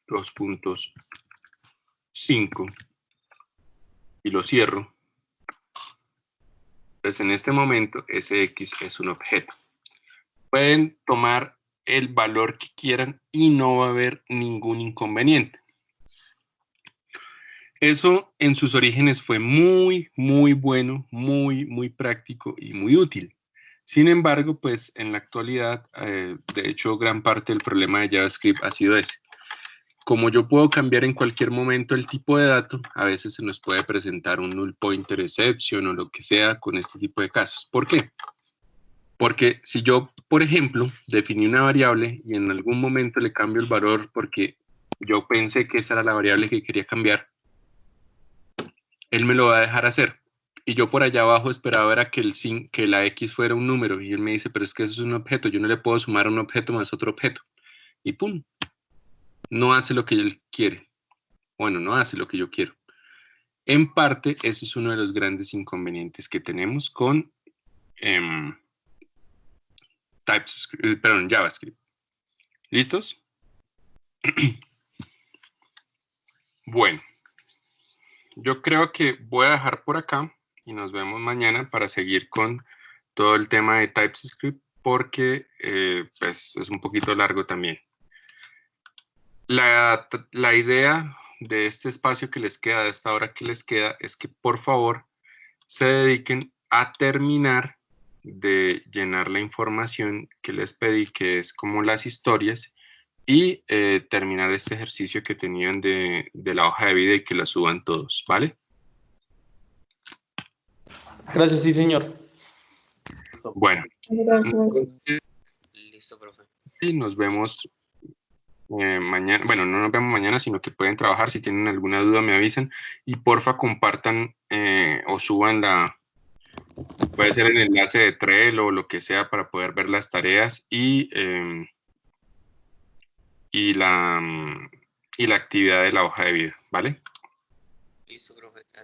2.5 y lo cierro. Entonces en este momento ese x es un objeto. Pueden tomar el valor que quieran y no va a haber ningún inconveniente. Eso en sus orígenes fue muy, muy bueno, muy, muy práctico y muy útil. Sin embargo, pues en la actualidad, de hecho, gran parte del problema de JavaScript ha sido ese. Como yo puedo cambiar en cualquier momento el tipo de dato, a veces se nos puede presentar un null pointer exception o lo que sea con este tipo de casos. ¿Por qué? Porque si yo, por ejemplo, definí una variable y en algún momento le cambio el valor porque yo pensé que esa era la variable que quería cambiar, él me lo va a dejar hacer. Y yo por allá abajo esperaba era que la X fuera un número y él me dice, pero es que eso es un objeto, yo no le puedo sumar un objeto más otro objeto. Y pum, no hace lo que él quiere. Bueno, no hace lo que yo quiero. En parte, ese es uno de los grandes inconvenientes que tenemos con JavaScript. ¿Listos? Bueno, yo creo que voy a dejar por acá y nos vemos mañana para seguir con todo el tema de TypeScript porque pues, es un poquito largo también. La idea de este espacio que les queda, de esta hora que les queda, es que por favor se dediquen a terminar de llenar la información que les pedí, que es como las historias, y terminar este ejercicio que tenían de la hoja de vida y que la suban todos, ¿vale? Gracias, sí, señor. Bueno. Gracias. Listo, profe. Y nos vemos mañana. Bueno, no nos vemos mañana, sino que pueden trabajar. Si tienen alguna duda, me avisan. Y porfa, compartan o suban puede ser el enlace de Trello o lo que sea para poder ver las tareas y la actividad de la hoja de vida, ¿vale? Listo, profe.